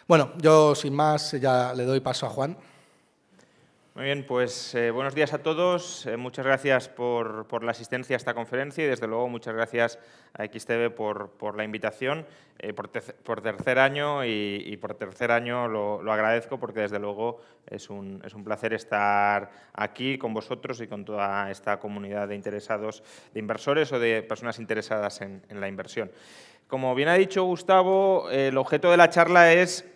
Bueno, yo sin más ya le doy paso a Juan. Muy bien, pues buenos días a todos. Muchas gracias por la asistencia a esta conferencia y, desde luego, muchas gracias a XTV por la invitación. Por tercer año y por tercer año lo agradezco porque, desde luego, es un placer estar aquí con vosotros y con toda esta comunidad de interesados, de inversores o de personas interesadas en la inversión. Como bien ha dicho Gustavo, el objeto de la charla es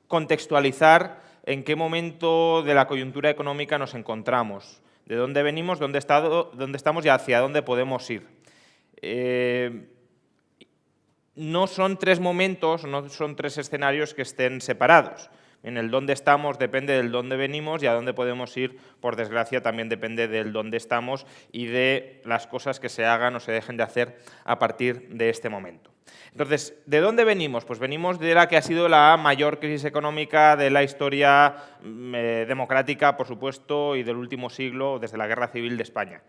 contextualizar en qué momento de la coyuntura económica nos encontramos, de dónde venimos, dónde estamos y hacia dónde podemos ir. No son tres momentos, no son tres escenarios que estén separados. En el dónde estamos depende del dónde venimos y a dónde podemos ir, por desgracia, también depende del dónde estamos y de las cosas que se hagan o se dejen de hacer a partir de este momento. Entonces, ¿de dónde venimos? Pues venimos de la que ha sido la mayor crisis económica de la historia democrática, por supuesto, y del último siglo, desde la Guerra Civil de España.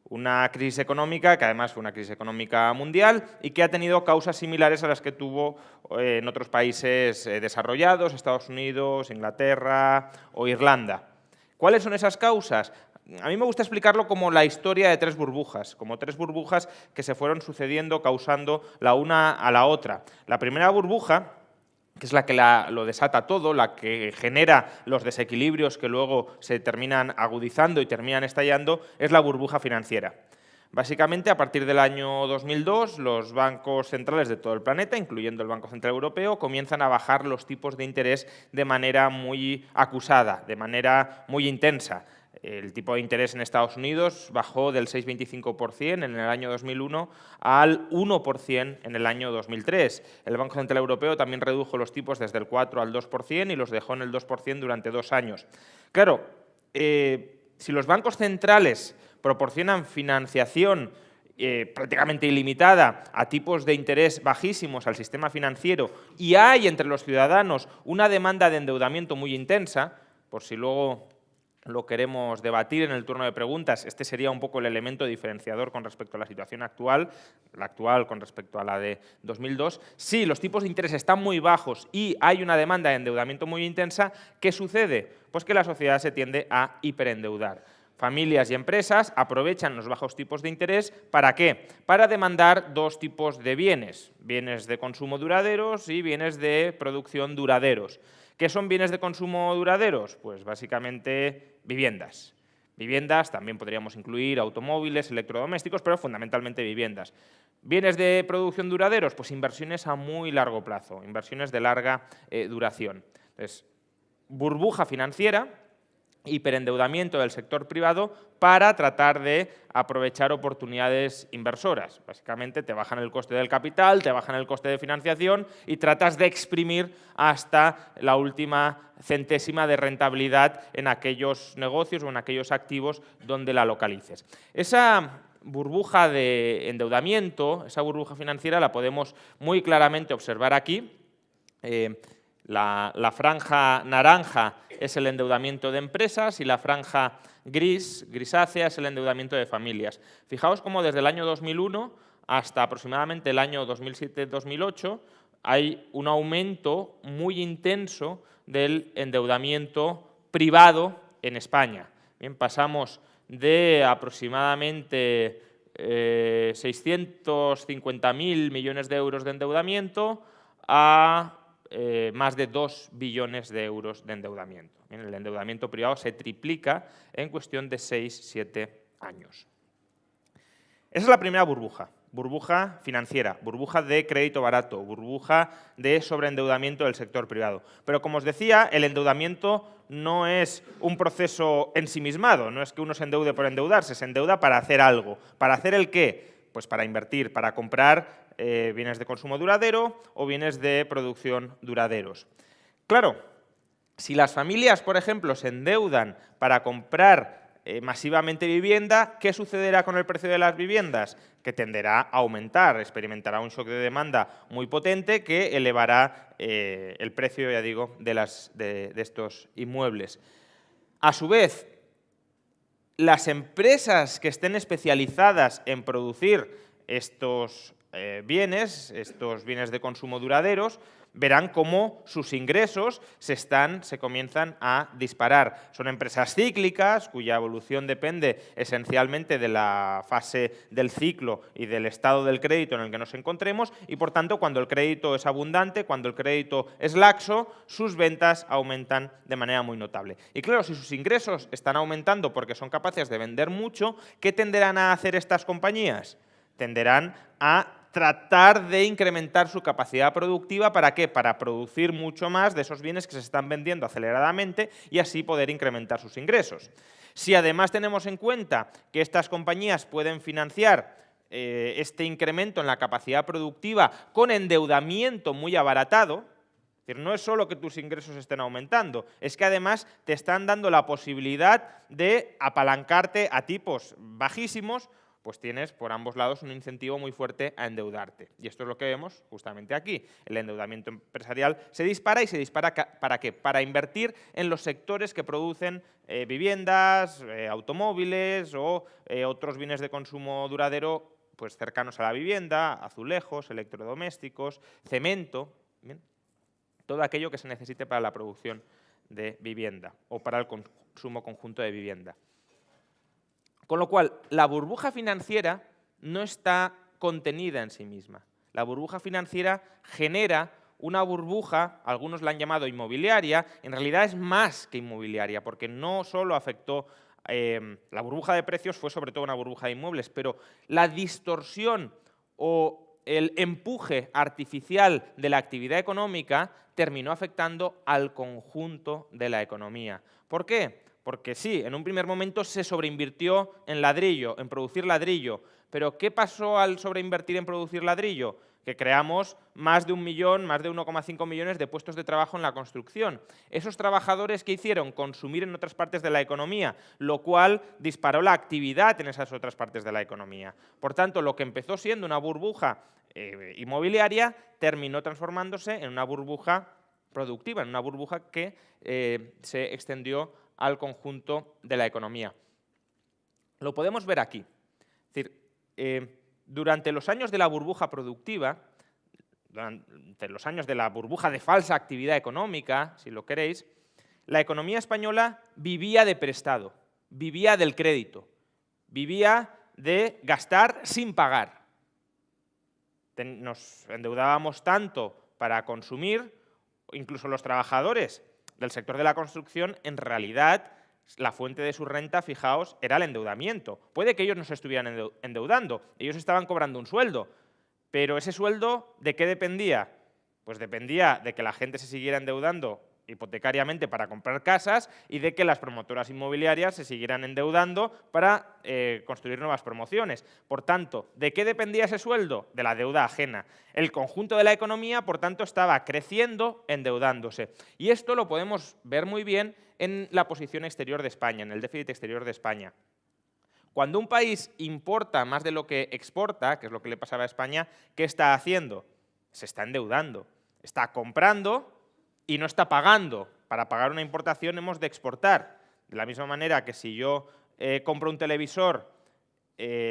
Una crisis económica que además fue una crisis económica mundial y que ha tenido causas similares a las que tuvo en otros países desarrollados, Estados Unidos, Inglaterra o Irlanda. ¿Cuáles son esas causas? A mí me gusta explicarlo como la historia de tres burbujas, como tres burbujas que se fueron sucediendo, causando la una a la otra. La primera burbuja, que es la que lo desata todo, la que genera los desequilibrios que luego se terminan agudizando y terminan estallando, es la burbuja financiera. Básicamente, a partir del año 2002, los bancos centrales de todo el planeta, incluyendo el Banco Central Europeo, comienzan a bajar los tipos de interés de manera muy acusada, de manera muy intensa. El tipo de interés en Estados Unidos bajó del 6,25% en el año 2001 al 1% en el año 2003. El Banco Central Europeo también redujo los tipos desde el 4 al 2% y los dejó en el 2% durante 2 años. Claro, si los bancos centrales proporcionan financiación prácticamente ilimitada a tipos de interés bajísimos al sistema financiero y hay entre los ciudadanos una demanda de endeudamiento muy intensa, por si luego lo queremos debatir en el turno de preguntas, este sería un poco el elemento diferenciador con respecto a la situación actual, la actual con respecto a la de 2002. Si los tipos de interés están muy bajos y hay una demanda de endeudamiento muy intensa, ¿qué sucede? Pues que la sociedad se tiende a hiperendeudar. Familias y empresas aprovechan los bajos tipos de interés, ¿para qué? Para demandar dos tipos de bienes de consumo duraderos y bienes de producción duraderos. ¿Qué son bienes de consumo duraderos? Pues básicamente viviendas. Viviendas, también podríamos incluir automóviles, electrodomésticos, pero fundamentalmente viviendas. ¿Bienes de producción duraderos? Pues inversiones a muy largo plazo, inversiones de larga duración. Entonces, burbuja financiera, hiperendeudamiento del sector privado para tratar de aprovechar oportunidades inversoras. Básicamente te bajan el coste del capital, te bajan el coste de financiación y tratas de exprimir hasta la última centésima de rentabilidad en aquellos negocios o en aquellos activos donde la localices. Esa burbuja de endeudamiento, esa burbuja financiera, la podemos muy claramente observar aquí. La franja naranja es el endeudamiento de empresas y la franja grisácea es el endeudamiento de familias. Fijaos cómo desde el año 2001 hasta aproximadamente el año 2007-2008 hay un aumento muy intenso del endeudamiento privado en España. Bien, pasamos de aproximadamente 650.000 millones de euros de endeudamiento a más de 2 billones de euros de endeudamiento. El endeudamiento privado se triplica en cuestión de 6-7 años. Esa es la primera burbuja. Burbuja financiera, burbuja de crédito barato, burbuja de sobreendeudamiento del sector privado. Pero, como os decía, el endeudamiento no es un proceso ensimismado, no es que uno se endeude por endeudarse, se endeuda para hacer algo. ¿Para hacer el qué? Pues para invertir, para comprar bienes de consumo duradero o bienes de producción duraderos. Claro, si las familias, por ejemplo, se endeudan para comprar masivamente vivienda, ¿qué sucederá con el precio de las viviendas? Que tenderá a aumentar, experimentará un shock de demanda muy potente que elevará el precio, ya digo, de estos inmuebles. A su vez, las empresas que estén especializadas en producir estos bienes de consumo duraderos, verán cómo sus ingresos se comienzan a disparar. Son empresas cíclicas, cuya evolución depende esencialmente de la fase del ciclo y del estado del crédito en el que nos encontremos, y por tanto, cuando el crédito es abundante, cuando el crédito es laxo, sus ventas aumentan de manera muy notable. Y claro, si sus ingresos están aumentando porque son capaces de vender mucho, ¿qué tenderán a hacer estas compañías? Tenderán a tratar de incrementar su capacidad productiva. ¿Para qué? Para producir mucho más de esos bienes que se están vendiendo aceleradamente y así poder incrementar sus ingresos. Si además tenemos en cuenta que estas compañías pueden financiar este incremento en la capacidad productiva con endeudamiento muy abaratado, es decir, no es solo que tus ingresos estén aumentando, es que además te están dando la posibilidad de apalancarte a tipos bajísimos, pues tienes por ambos lados un incentivo muy fuerte a endeudarte. Y esto es lo que vemos justamente aquí. El endeudamiento empresarial se dispara, y se dispara ¿para qué? Para invertir en los sectores que producen viviendas, automóviles o otros bienes de consumo duradero pues cercanos a la vivienda, azulejos, electrodomésticos, cemento, ¿bien? Todo aquello que se necesite para la producción de vivienda o para el consumo conjunto de vivienda. Con lo cual, la burbuja financiera no está contenida en sí misma. La burbuja financiera genera una burbuja, algunos la han llamado inmobiliaria, en realidad es más que inmobiliaria, porque no solo afectó, la burbuja de precios fue sobre todo una burbuja de inmuebles, pero la distorsión o el empuje artificial de la actividad económica terminó afectando al conjunto de la economía. ¿Por qué? Porque sí, en un primer momento se sobreinvirtió en ladrillo, en producir ladrillo. Pero ¿qué pasó al sobreinvertir en producir ladrillo? Que creamos más de 1 millón, más de 1,5 millones de puestos de trabajo en la construcción. Esos trabajadores, ¿qué hicieron? Consumir en otras partes de la economía, lo cual disparó la actividad en esas otras partes de la economía. Por tanto, lo que empezó siendo una burbuja inmobiliaria terminó transformándose en una burbuja productiva, en una burbuja que se extendió al conjunto de la economía. Lo podemos ver aquí. Es decir, durante los años de la burbuja productiva, durante los años de la burbuja de falsa actividad económica, si lo queréis, la economía española vivía de prestado, vivía del crédito, vivía de gastar sin pagar. Nos endeudábamos tanto para consumir, incluso los trabajadores del sector de la construcción, en realidad, la fuente de su renta, fijaos, era el endeudamiento. Puede que ellos no se estuvieran endeudando, ellos estaban cobrando un sueldo, pero ese sueldo, ¿de qué dependía? Pues dependía de que la gente se siguiera endeudando hipotecariamente para comprar casas y de que las promotoras inmobiliarias se siguieran endeudando para construir nuevas promociones. Por tanto, ¿de qué dependía ese sueldo? De la deuda ajena. El conjunto de la economía, por tanto, estaba creciendo, endeudándose. Y esto lo podemos ver muy bien en la posición exterior de España, en el déficit exterior de España. Cuando un país importa más de lo que exporta, que es lo que le pasaba a España, ¿qué está haciendo? Se está endeudando. Está comprando y no está pagando. Para pagar una importación hemos de exportar. De la misma manera que si yo compro un televisor,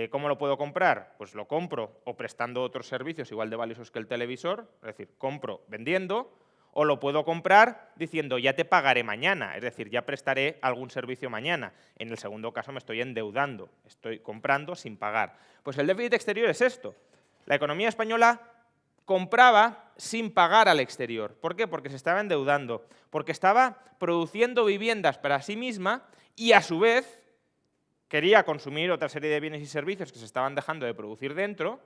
¿cómo lo puedo comprar? Pues lo compro o prestando otros servicios igual de valiosos que el televisor, es decir, compro vendiendo, o lo puedo comprar diciendo ya te pagaré mañana, es decir, ya prestaré algún servicio mañana. En el segundo caso me estoy endeudando, estoy comprando sin pagar. Pues el déficit exterior es esto. La economía española compraba sin pagar al exterior. ¿Por qué? Porque se estaba endeudando, porque estaba produciendo viviendas para sí misma y a su vez quería consumir otra serie de bienes y servicios que se estaban dejando de producir dentro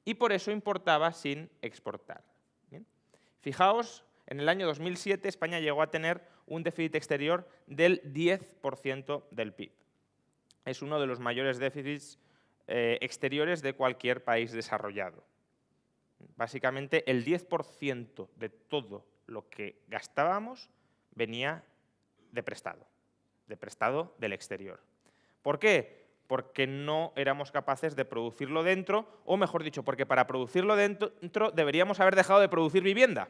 y por eso importaba sin exportar. ¿Bien? Fijaos, en el año 2007 España llegó a tener un déficit exterior del 10% del PIB. Es uno de los mayores déficits exteriores de cualquier país desarrollado. Básicamente, el 10% de todo lo que gastábamos venía de prestado del exterior. ¿Por qué? Porque no éramos capaces de producirlo dentro, o mejor dicho, porque para producirlo dentro deberíamos haber dejado de producir vivienda.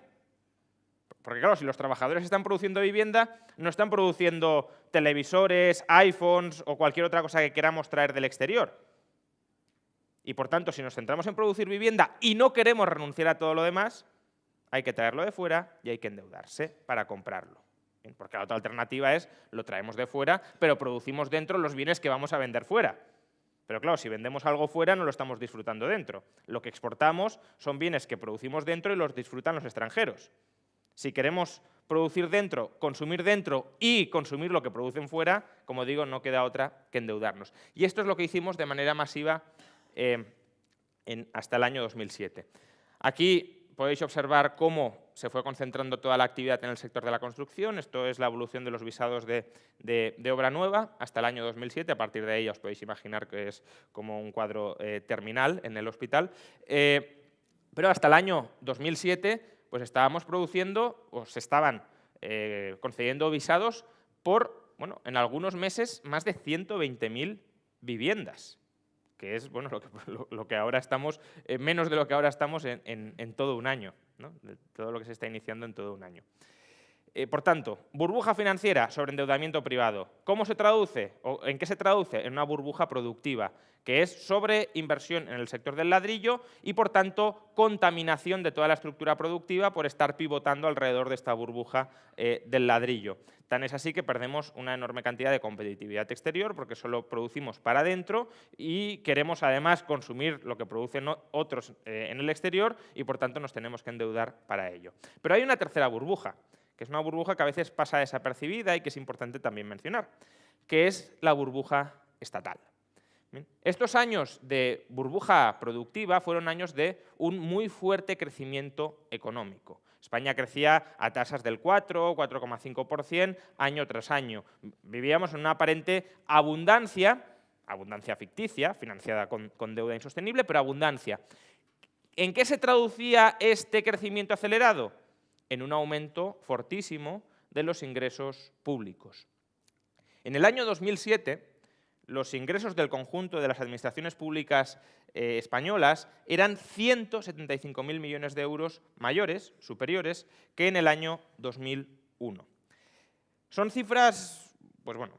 Porque claro, si los trabajadores están produciendo vivienda, no están produciendo televisores, iPhones o cualquier otra cosa que queramos traer del exterior. Y por tanto, si nos centramos en producir vivienda y no queremos renunciar a todo lo demás, hay que traerlo de fuera y hay que endeudarse para comprarlo. Bien, porque la otra alternativa es, lo traemos de fuera, pero producimos dentro los bienes que vamos a vender fuera. Pero claro, si vendemos algo fuera no lo estamos disfrutando dentro. Lo que exportamos son bienes que producimos dentro y los disfrutan los extranjeros. Si queremos producir dentro, consumir dentro y consumir lo que producen fuera, como digo, no queda otra que endeudarnos. Y esto es lo que hicimos de manera masiva hasta el año 2007. Aquí podéis observar cómo se fue concentrando toda la actividad en el sector de la construcción. Esto es la evolución de los visados de obra nueva hasta el año 2007. A partir de ahí os podéis imaginar que es como un cuadro terminal en el hospital. Pero hasta el año 2007 pues estábamos produciendo, o se estaban concediendo visados por, bueno, en algunos meses, más de 120.000 viviendas, que es bueno, lo que ahora estamos, menos de lo que ahora estamos en todo un año, ¿no? De todo lo que se está iniciando en todo un año. Por tanto, burbuja financiera sobre endeudamiento privado. ¿Cómo se traduce? ¿O en qué se traduce? En una burbuja productiva, que es sobre inversión en el sector del ladrillo y, por tanto, contaminación de toda la estructura productiva por estar pivotando alrededor de esta burbuja del ladrillo. Tan es así que perdemos una enorme cantidad de competitividad exterior porque solo producimos para adentro y queremos además consumir lo que producen otros en el exterior y, por tanto, nos tenemos que endeudar para ello. Pero hay una tercera burbuja, que es una burbuja que a veces pasa desapercibida y que es importante también mencionar, que es la burbuja estatal. Bien, estos años de burbuja productiva fueron años de un muy fuerte crecimiento económico. España crecía a tasas del 4, 4,5% año tras año. Vivíamos en una aparente abundancia ficticia, financiada con deuda insostenible, pero abundancia. ¿En qué se traducía este crecimiento acelerado? En un aumento fortísimo de los ingresos públicos. En el año 2007, los ingresos del conjunto de las administraciones públicas españolas eran 175.000 millones de euros mayores, superiores, que en el año 2001. Son cifras, pues bueno,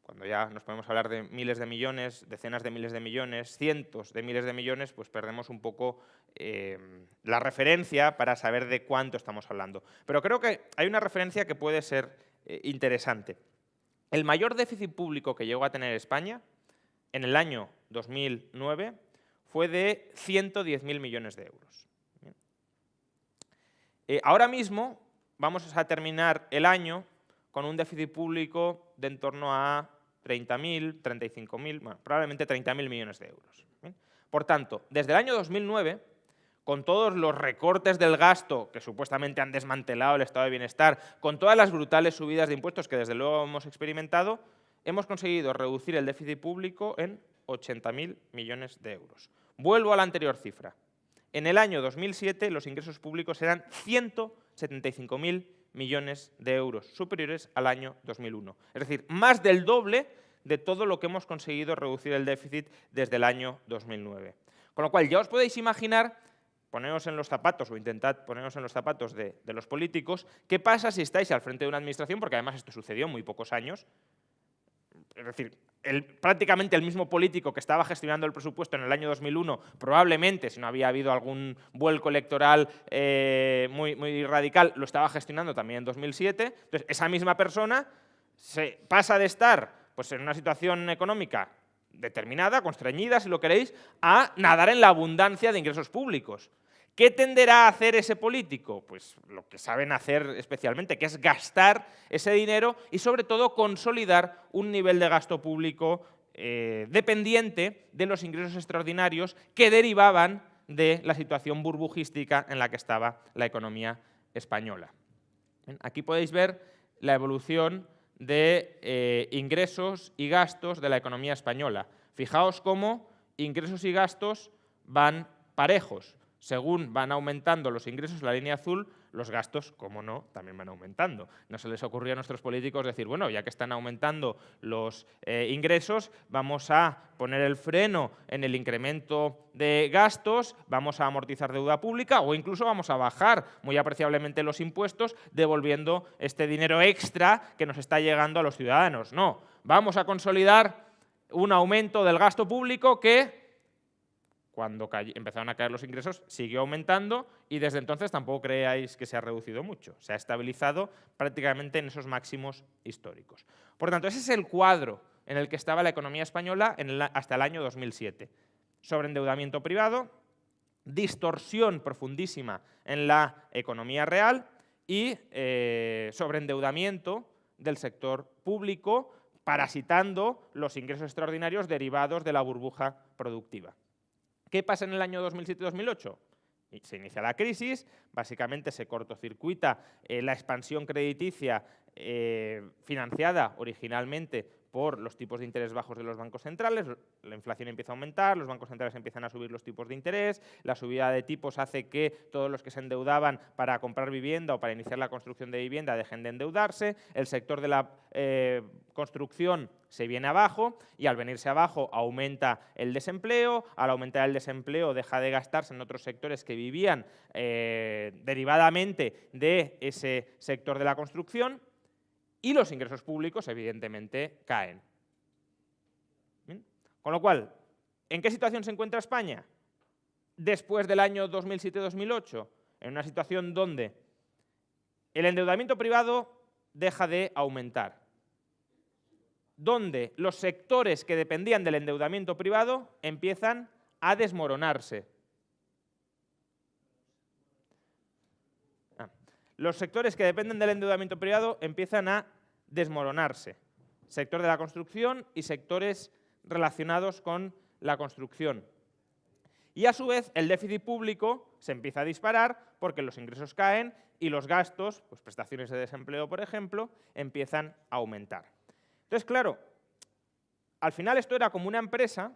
cuando ya nos podemos hablar de miles de millones, decenas de miles de millones, cientos de miles de millones, pues perdemos un poco la referencia para saber de cuánto estamos hablando. Pero creo que hay una referencia que puede ser interesante. El mayor déficit público que llegó a tener España en el año 2009 fue de 110.000 millones de euros. Ahora mismo vamos a terminar el año con un déficit público de en torno a 30.000, 35.000, bueno, probablemente 30.000 millones de euros. ¿Bien? Por tanto, desde el año 2009, con todos los recortes del gasto que supuestamente han desmantelado el estado de bienestar, con todas las brutales subidas de impuestos que desde luego hemos experimentado, hemos conseguido reducir el déficit público en 80.000 millones de euros. Vuelvo a la anterior cifra. En el año 2007 los ingresos públicos eran 175.000 millones de euros, superiores al año 2001. Es decir, más del doble de todo lo que hemos conseguido reducir el déficit desde el año 2009. Con lo cual, ya os podéis imaginar, poneros en los zapatos o intentad poneros en los zapatos de los políticos, qué pasa si estáis al frente de una administración, porque además esto sucedió en muy pocos años. Es decir, prácticamente el mismo político que estaba gestionando el presupuesto en el año 2001, probablemente, si no había habido algún vuelco electoral muy radical, lo estaba gestionando también en 2007. Entonces, esa misma persona se pasa de estar pues, en una situación económica determinada, constreñida, si lo queréis, a nadar en la abundancia de ingresos públicos. ¿Qué tenderá a hacer ese político? Pues lo que saben hacer especialmente, que es gastar ese dinero y sobre todo consolidar un nivel de gasto público dependiente de los ingresos extraordinarios que derivaban de la situación burbujística en la que estaba la economía española. Aquí podéis ver la evolución de ingresos y gastos de la economía española. Fijaos cómo ingresos y gastos van parejos. Según van aumentando los ingresos en la línea azul, los gastos, como no, también van aumentando. No se les ocurrió a nuestros políticos decir, bueno, ya que están aumentando los ingresos, vamos a poner el freno en el incremento de gastos, vamos a amortizar deuda pública o incluso vamos a bajar muy apreciablemente los impuestos, devolviendo este dinero extra que nos está llegando a los ciudadanos. No, vamos a consolidar un aumento del gasto público que cuando empezaron a caer los ingresos, siguió aumentando y desde entonces tampoco creáis que se ha reducido mucho. Se ha estabilizado prácticamente en esos máximos históricos. Por tanto, ese es el cuadro en el que estaba la economía española hasta el año 2007. Sobreendeudamiento privado, distorsión profundísima en la economía real y sobreendeudamiento del sector público, parasitando los ingresos extraordinarios derivados de la burbuja productiva. ¿Qué pasa en el año 2007-2008? Se inicia la crisis, básicamente se cortocircuita la expansión crediticia financiada originalmente por los tipos de interés bajos de los bancos centrales, la inflación empieza a aumentar, los bancos centrales empiezan a subir los tipos de interés, la subida de tipos hace que todos los que se endeudaban para comprar vivienda o para iniciar la construcción de vivienda dejen de endeudarse, el sector de la construcción se viene abajo y al venirse abajo aumenta el desempleo, al aumentar el desempleo deja de gastarse en otros sectores que vivían derivadamente de ese sector de la construcción y los ingresos públicos evidentemente caen. ¿Bien? Con lo cual, ¿en qué situación se encuentra España después del año 2007-2008? En una situación donde el endeudamiento privado deja de aumentar, donde los sectores que dependían del endeudamiento privado empiezan a desmoronarse. Los sectores que dependen del endeudamiento privado empiezan a desmoronarse. Sector de la construcción y sectores relacionados con la construcción. Y a su vez el déficit público se empieza a disparar porque los ingresos caen y los gastos, pues prestaciones de desempleo por ejemplo, empiezan a aumentar. Entonces, claro, al final esto era como una empresa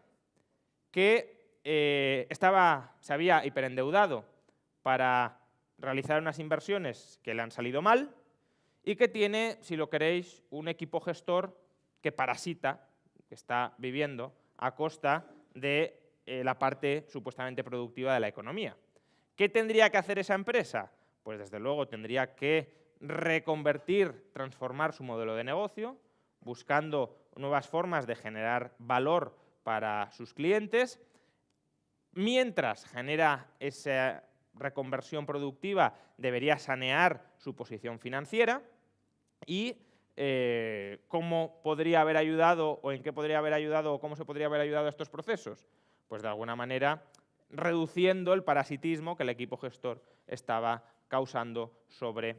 que se había hiperendeudado para realizar unas inversiones que le han salido mal y que tiene, si lo queréis, un equipo gestor que parasita, que está viviendo a costa de la parte supuestamente productiva de la economía. ¿Qué tendría que hacer esa empresa? Pues desde luego tendría que reconvertir, transformar su modelo de negocio, buscando nuevas formas de generar valor para sus clientes. Mientras genera esa reconversión productiva, debería sanear su posición financiera y ¿cómo podría haber ayudado o en qué podría haber ayudado o cómo se podría haber ayudado a estos procesos? Pues de alguna manera reduciendo el parasitismo que el equipo gestor estaba causando sobre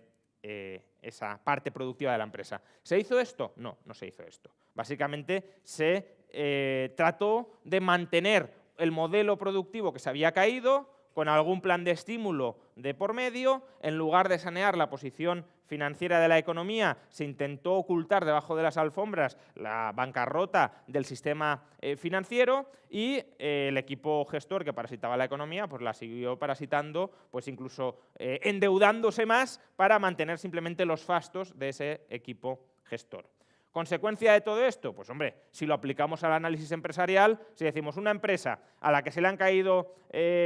esa parte productiva de la empresa. ¿Se hizo esto? No, no se hizo esto. Básicamente se trató de mantener el modelo productivo que se había caído con algún plan de estímulo de por medio. En lugar de sanear la posición financiera de la economía, se intentó ocultar debajo de las alfombras la bancarrota del sistema financiero y el equipo gestor que parasitaba la economía pues la siguió parasitando, pues incluso endeudándose más para mantener simplemente los fastos de ese equipo gestor. ¿Consecuencia de todo esto? Pues hombre, si lo aplicamos al análisis empresarial, si decimos una empresa a la que se le han caído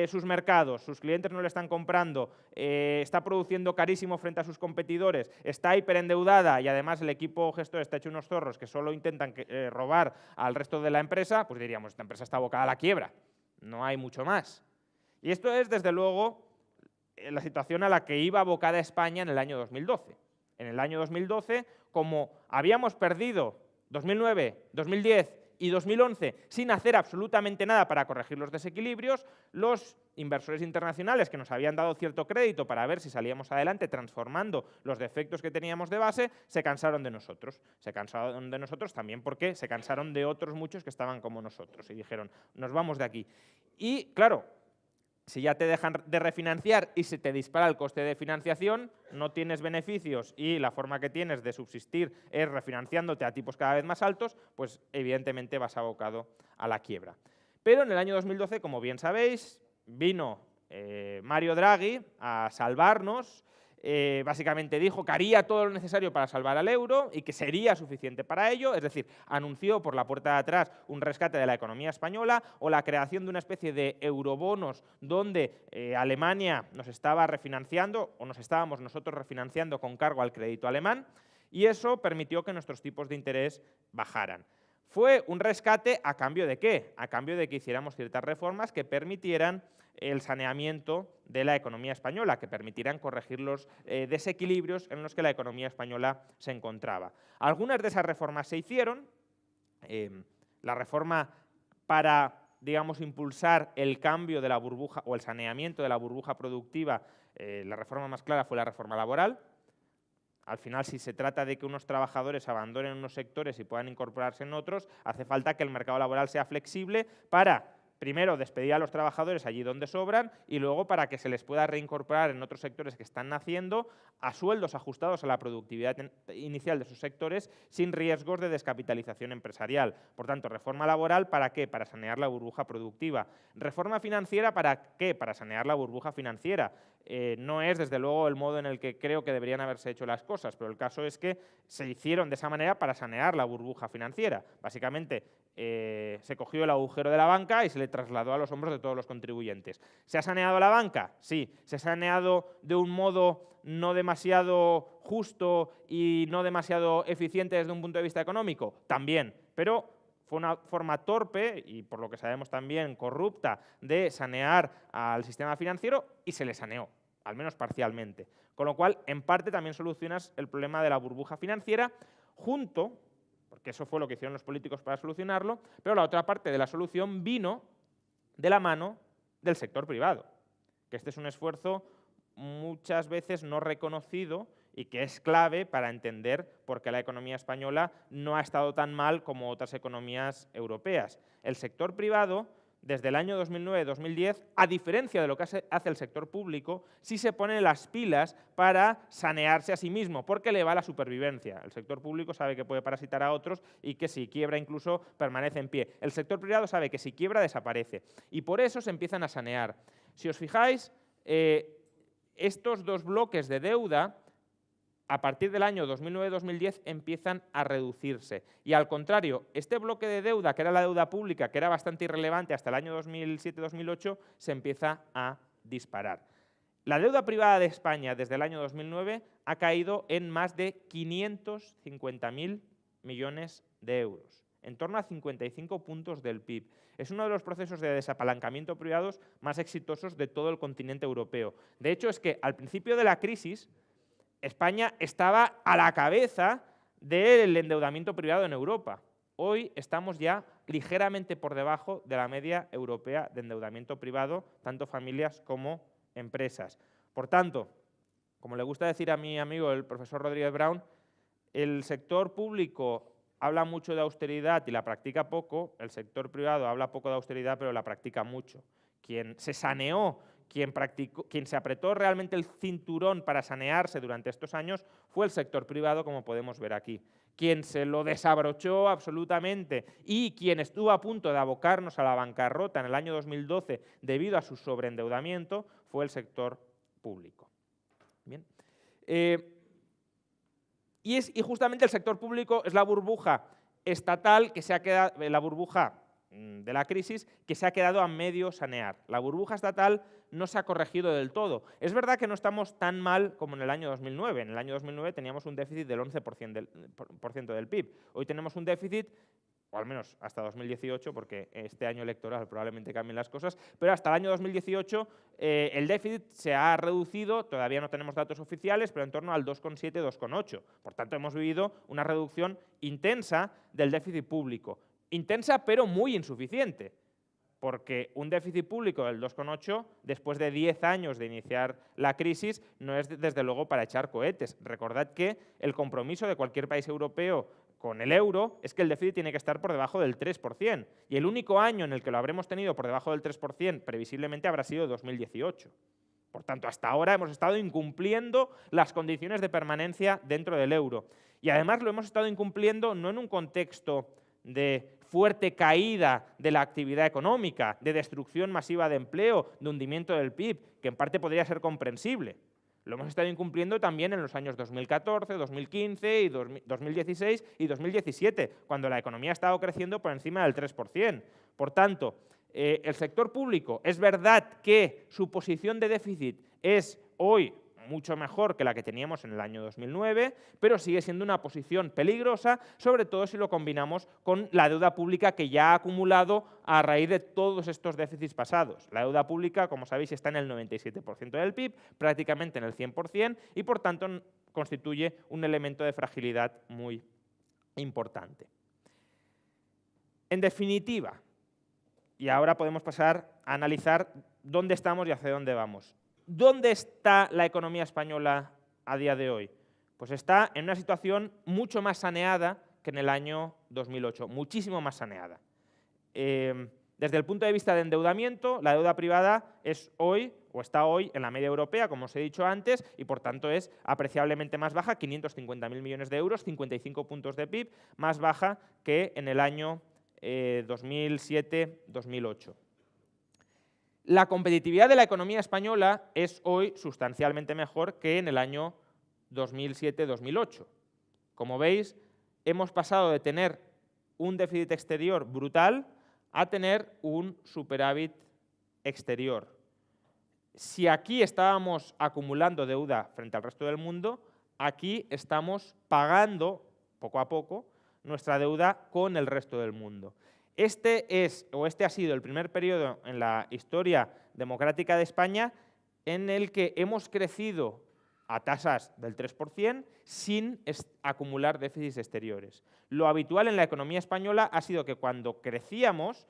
sus mercados, sus clientes no le están comprando, está produciendo carísimo frente a sus competidores, está hiperendeudada y además el equipo gestor está hecho unos zorros que solo intentan robar al resto de la empresa, pues diríamos, esta empresa está abocada a la quiebra, no hay mucho más. Y esto es, desde luego, la situación a la que iba abocada España en el año 2012. En el año 2012, como habíamos perdido 2009, 2010 y 2011 sin hacer absolutamente nada para corregir los desequilibrios, los inversores internacionales que nos habían dado cierto crédito para ver si salíamos adelante transformando los defectos que teníamos de base, se cansaron de nosotros. Se cansaron de nosotros también porque se cansaron de otros muchos que estaban como nosotros y dijeron, nos vamos de aquí. Y claro, si ya te dejan de refinanciar y se te dispara el coste de financiación, no tienes beneficios y la forma que tienes de subsistir es refinanciándote a tipos cada vez más altos, pues evidentemente vas abocado a la quiebra. Pero en el año 2012, como bien sabéis, vino Mario Draghi a salvarnos. Básicamente dijo que haría todo lo necesario para salvar al euro y que sería suficiente para ello, es decir, anunció por la puerta de atrás un rescate de la economía española o la creación de una especie de eurobonos donde Alemania nos estaba refinanciando o nos estábamos nosotros refinanciando con cargo al crédito alemán y eso permitió que nuestros tipos de interés bajaran. Fue un rescate ¿a cambio de qué? A cambio de que hiciéramos ciertas reformas que permitieran el saneamiento de la economía española, que permitieran corregir los desequilibrios en los que la economía española se encontraba. Algunas de esas reformas se hicieron. La reforma para, digamos, impulsar el cambio de la burbuja o el saneamiento de la burbuja productiva, la reforma más clara fue la reforma laboral. Al final, si se trata de que unos trabajadores abandonen unos sectores y puedan incorporarse en otros, hace falta que el mercado laboral sea flexible para, primero, despedir a los trabajadores allí donde sobran y luego para que se les pueda reincorporar en otros sectores que están naciendo a sueldos ajustados a la productividad inicial de esos sectores sin riesgos de descapitalización empresarial. Por tanto, reforma laboral, ¿para qué? Para sanear la burbuja productiva. Reforma financiera, ¿para qué? Para sanear la burbuja financiera. No es, desde luego, el modo en el que creo que deberían haberse hecho las cosas, pero el caso es que se hicieron de esa manera para sanear la burbuja financiera. Básicamente, se cogió el agujero de la banca y se le trasladó a los hombros de todos los contribuyentes. ¿Se ha saneado la banca? Sí. ¿Se ha saneado de un modo no demasiado justo y no demasiado eficiente desde un punto de vista económico? También, pero fue una forma torpe y, por lo que sabemos también, corrupta de sanear al sistema financiero y se le saneó, al menos parcialmente. Con lo cual, en parte también solucionas el problema de la burbuja financiera junto, porque eso fue lo que hicieron los políticos para solucionarlo, pero la otra parte de la solución vino de la mano del sector privado, que este es un esfuerzo muchas veces no reconocido y que es clave para entender por qué la economía española no ha estado tan mal como otras economías europeas. El sector privado, desde el año 2009-2010, a diferencia de lo que hace el sector público, sí se pone las pilas para sanearse a sí mismo, porque le va la supervivencia. El sector público sabe que puede parasitar a otros y que si quiebra incluso permanece en pie. El sector privado sabe que si quiebra desaparece y por eso se empiezan a sanear. Si os fijáis, estos dos bloques de deuda, a partir del año 2009-2010, empiezan a reducirse. Y al contrario, este bloque de deuda, que era la deuda pública, que era bastante irrelevante hasta el año 2007-2008, se empieza a disparar. La deuda privada de España desde el año 2009 ha caído en más de 550.000 millones de euros, en torno a 55 puntos del PIB. Es uno de los procesos de desapalancamiento privados más exitosos de todo el continente europeo. De hecho, es que al principio de la crisis, España estaba a la cabeza del endeudamiento privado en Europa. Hoy estamos ya ligeramente por debajo de la media europea de endeudamiento privado, tanto familias como empresas. Por tanto, como le gusta decir a mi amigo el profesor Rodríguez Brown, el sector público habla mucho de austeridad y la practica poco, el sector privado habla poco de austeridad pero la practica mucho. Quien se saneó, quien se apretó realmente el cinturón para sanearse durante estos años fue el sector privado, como podemos ver aquí. Quien se lo desabrochó absolutamente y quien estuvo a punto de abocarnos a la bancarrota en el año 2012 debido a su sobreendeudamiento fue el sector público. Bien. Y justamente el sector público es la burbuja estatal que se ha quedado, la burbuja de la crisis que se ha quedado a medio sanear. La burbuja estatal no se ha corregido del todo. Es verdad que no estamos tan mal como en el año 2009. En el año 2009 teníamos un déficit del 11% del PIB. Hoy tenemos un déficit, o al menos hasta 2018, porque este año electoral probablemente cambien las cosas, pero hasta el año 2018 el déficit se ha reducido, todavía no tenemos datos oficiales, pero en torno al 2,7-2,8. Por tanto, hemos vivido una reducción intensa del déficit público. Intensa, pero muy insuficiente, porque un déficit público del 2,8, después de 10 años de iniciar la crisis, no es desde luego para echar cohetes. Recordad que el compromiso de cualquier país europeo con el euro es que el déficit tiene que estar por debajo del 3%, y el único año en el que lo habremos tenido por debajo del 3% previsiblemente habrá sido 2018. Por tanto, hasta ahora hemos estado incumpliendo las condiciones de permanencia dentro del euro. Y además lo hemos estado incumpliendo no en un contexto de fuerte caída de la actividad económica, de destrucción masiva de empleo, de hundimiento del PIB, que en parte podría ser comprensible. Lo hemos estado incumpliendo también en los años 2014, 2015, y 2016 y 2017, cuando la economía ha estado creciendo por encima del 3%. Por tanto, el sector público, es verdad que su posición de déficit es hoy mucho mejor que la que teníamos en el año 2009, pero sigue siendo una posición peligrosa, sobre todo si lo combinamos con la deuda pública que ya ha acumulado a raíz de todos estos déficits pasados. La deuda pública, como sabéis, está en el 97% del PIB, prácticamente en el 100%, y por tanto constituye un elemento de fragilidad muy importante. En definitiva, y ahora podemos pasar a analizar dónde estamos y hacia dónde vamos. ¿Dónde está la economía española a día de hoy? Pues está en una situación mucho más saneada que en el año 2008, muchísimo más saneada. Desde el punto de vista de endeudamiento, la deuda privada es hoy, o está hoy, en la media europea, como os he dicho antes, y por tanto es apreciablemente más baja, 550.000 millones de euros, 55 puntos de PIB, más baja que en el año 2007-2008. La competitividad de la economía española es hoy sustancialmente mejor que en el año 2007-2008. Como veis, hemos pasado de tener un déficit exterior brutal a tener un superávit exterior. Si aquí estábamos acumulando deuda frente al resto del mundo, aquí estamos pagando, poco a poco, nuestra deuda con el resto del mundo. Este ha sido el primer periodo en la historia democrática de España en el que hemos crecido a tasas del 3% sin acumular déficits exteriores. Lo habitual en la economía española ha sido que cuando crecíamos,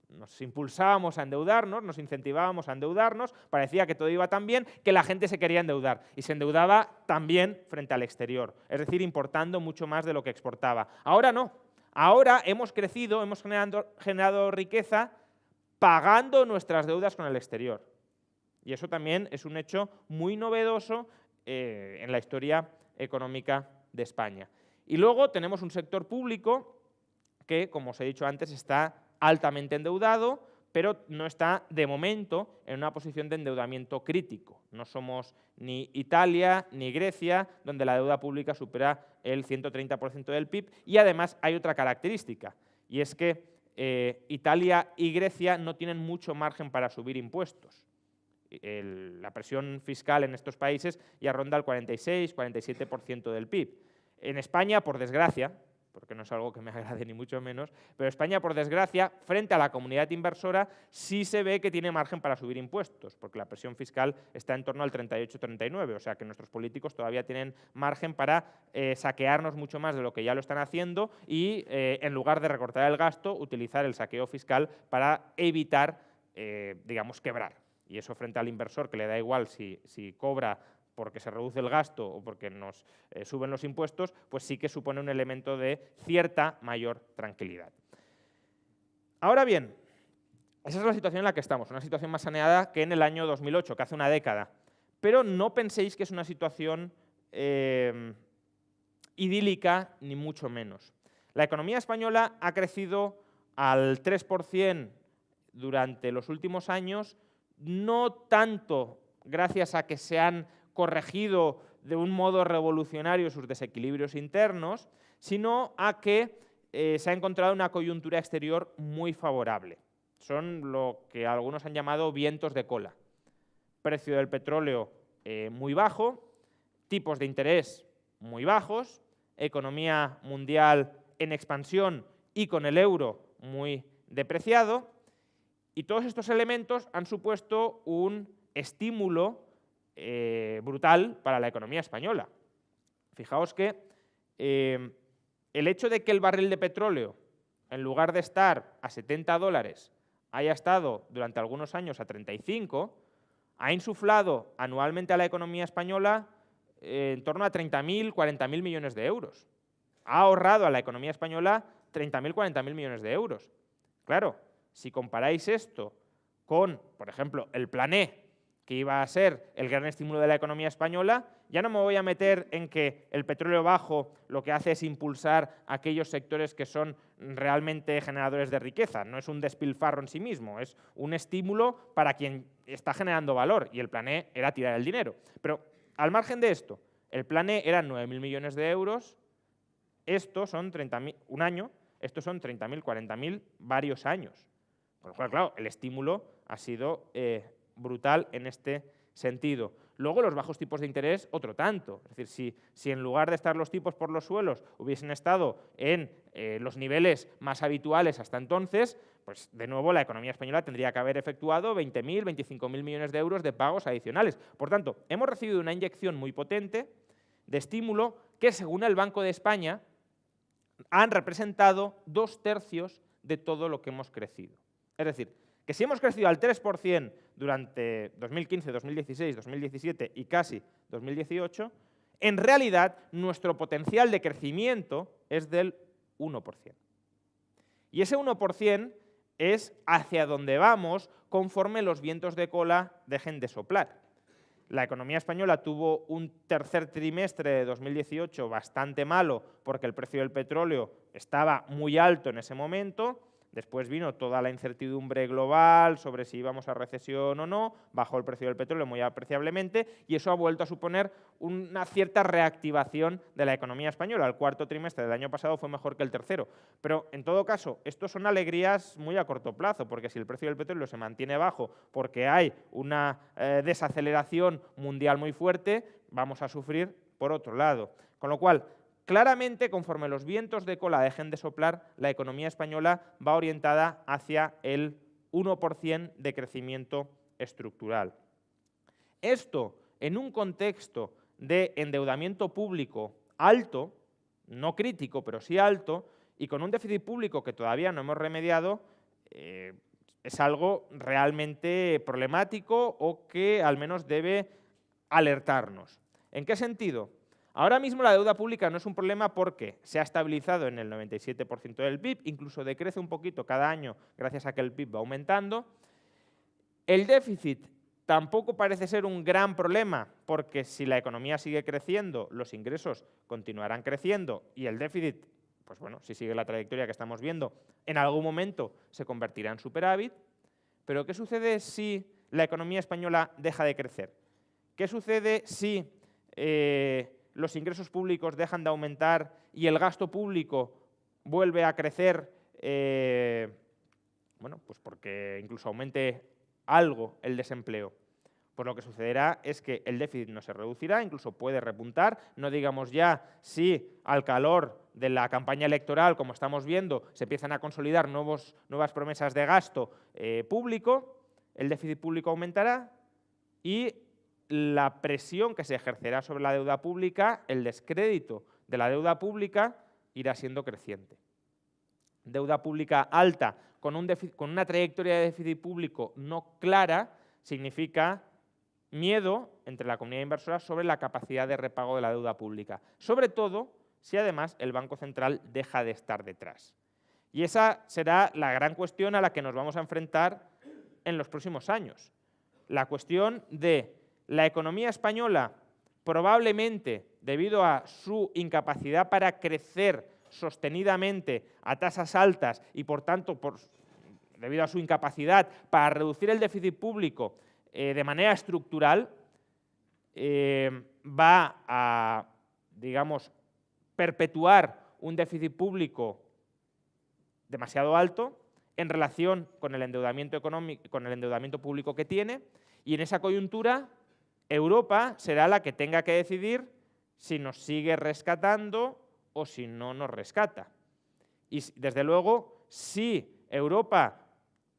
nos impulsábamos a endeudarnos, nos incentivábamos a endeudarnos, parecía que todo iba tan bien que la gente se quería endeudar y se endeudaba también frente al exterior, es decir, importando mucho más de lo que exportaba. Ahora no, ahora hemos crecido, hemos generado riqueza pagando nuestras deudas con el exterior. Y eso también es un hecho muy novedoso en la historia económica de España. Y luego tenemos un sector público que, como os he dicho antes, está altamente endeudado, pero no está de momento en una posición de endeudamiento crítico. No somos ni Italia ni Grecia, donde la deuda pública supera el 130% del PIB, y además hay otra característica, y es que Italia y Grecia no tienen mucho margen para subir impuestos. La presión fiscal en estos países ya ronda el 46-47% del PIB. En España, por desgracia, porque no es algo que me agrade ni mucho menos, pero España, por desgracia, frente a la comunidad inversora, sí se ve que tiene margen para subir impuestos, porque la presión fiscal está en torno al 38-39, o sea que nuestros políticos todavía tienen margen para saquearnos mucho más de lo que ya lo están haciendo y, en lugar de recortar el gasto, utilizar el saqueo fiscal para evitar, quebrar. Y eso frente al inversor, que le da igual si cobra porque se reduce el gasto o porque nos suben los impuestos, pues sí que supone un elemento de cierta mayor tranquilidad. Ahora bien, esa es la situación en la que estamos, una situación más saneada que en el año 2008, que hace una década. Pero no penséis que es una situación idílica, ni mucho menos. La economía española ha crecido al 3% durante los últimos años, no tanto gracias a que se han corregido de un modo revolucionario sus desequilibrios internos, sino a que se ha encontrado una coyuntura exterior muy favorable. Son lo que algunos han llamado vientos de cola. Precio del petróleo muy bajo, tipos de interés muy bajos, economía mundial en expansión y con el euro muy depreciado, y todos estos elementos han supuesto un estímulo brutal para la economía española. Fijaos que el hecho de que el barril de petróleo, en lugar de estar a $70, haya estado durante algunos años a 35, ha insuflado anualmente a la economía española en torno a 30.000, 40.000 millones de euros. Ha ahorrado a la economía española 30.000, 40.000 millones de euros. Claro, si comparáis esto con, por ejemplo, el Plan E, que iba a ser el gran estímulo de la economía española, ya no me voy a meter en que el petróleo bajo lo que hace es impulsar aquellos sectores que son realmente generadores de riqueza. No es un despilfarro en sí mismo, es un estímulo para quien está generando valor, y el Plan E era tirar el dinero. Pero al margen de esto, el Plan E eran 9.000 millones de euros, estos son 30.000, un año, estos son 30.000, 40.000, varios años. Con lo cual, claro, el estímulo ha sido brutal en este sentido. Luego los bajos tipos de interés, otro tanto. Es decir, si en lugar de estar los tipos por los suelos hubiesen estado en los niveles más habituales hasta entonces, pues de nuevo la economía española tendría que haber efectuado 20.000, 25.000 millones de euros de pagos adicionales. Por tanto, hemos recibido una inyección muy potente de estímulo que, según el Banco de España, han representado 2/3 de todo lo que hemos crecido. Es decir, que si hemos crecido al 3% durante 2015, 2016, 2017 y casi 2018, en realidad nuestro potencial de crecimiento es del 1%. Y ese 1% es hacia donde vamos conforme los vientos de cola dejen de soplar. La economía española tuvo un tercer trimestre de 2018 bastante malo porque el precio del petróleo estaba muy alto en ese momento. Después vino toda la incertidumbre global sobre si íbamos a recesión o no, bajó el precio del petróleo muy apreciablemente y eso ha vuelto a suponer una cierta reactivación de la economía española. El cuarto trimestre del año pasado fue mejor que el tercero. Pero, en todo caso, esto son alegrías muy a corto plazo, porque si el precio del petróleo se mantiene bajo porque hay una desaceleración mundial muy fuerte, vamos a sufrir por otro lado. Con lo cual, claramente, conforme los vientos de cola dejen de soplar, la economía española va orientada hacia el 1% de crecimiento estructural. Esto, en un contexto de endeudamiento público alto, no crítico, pero sí alto, y con un déficit público que todavía no hemos remediado, es algo realmente problemático o que al menos debe alertarnos. ¿En qué sentido? Ahora mismo la deuda pública no es un problema porque se ha estabilizado en el 97% del PIB, incluso decrece un poquito cada año gracias a que el PIB va aumentando. El déficit tampoco parece ser un gran problema porque si la economía sigue creciendo, los ingresos continuarán creciendo y el déficit, pues bueno, si sigue la trayectoria que estamos viendo, en algún momento se convertirá en superávit. Pero ¿qué sucede si la economía española deja de crecer? ¿Qué sucede si los ingresos públicos dejan de aumentar y el gasto público vuelve a crecer, bueno, pues porque incluso aumente algo el desempleo? Pues lo que sucederá es que el déficit no se reducirá, incluso puede repuntar, no digamos ya si al calor de la campaña electoral, como estamos viendo, se empiezan a consolidar nuevas promesas de gasto público, el déficit público aumentará y la presión que se ejercerá sobre la deuda pública, el descrédito de la deuda pública, irá siendo creciente. Deuda pública alta con una trayectoria de déficit público no clara significa miedo entre la comunidad inversora sobre la capacidad de repago de la deuda pública, sobre todo si además el Banco Central deja de estar detrás. Y esa será la gran cuestión a la que nos vamos a enfrentar en los próximos años. La cuestión de la economía española, probablemente debido a su incapacidad para crecer sostenidamente a tasas altas y por tanto debido a su incapacidad para reducir el déficit público de manera estructural, va a, digamos, perpetuar un déficit público demasiado alto en relación con el endeudamiento económico, con el endeudamiento público que tiene, y en esa coyuntura Europa será la que tenga que decidir si nos sigue rescatando o si no nos rescata. Y desde luego, si Europa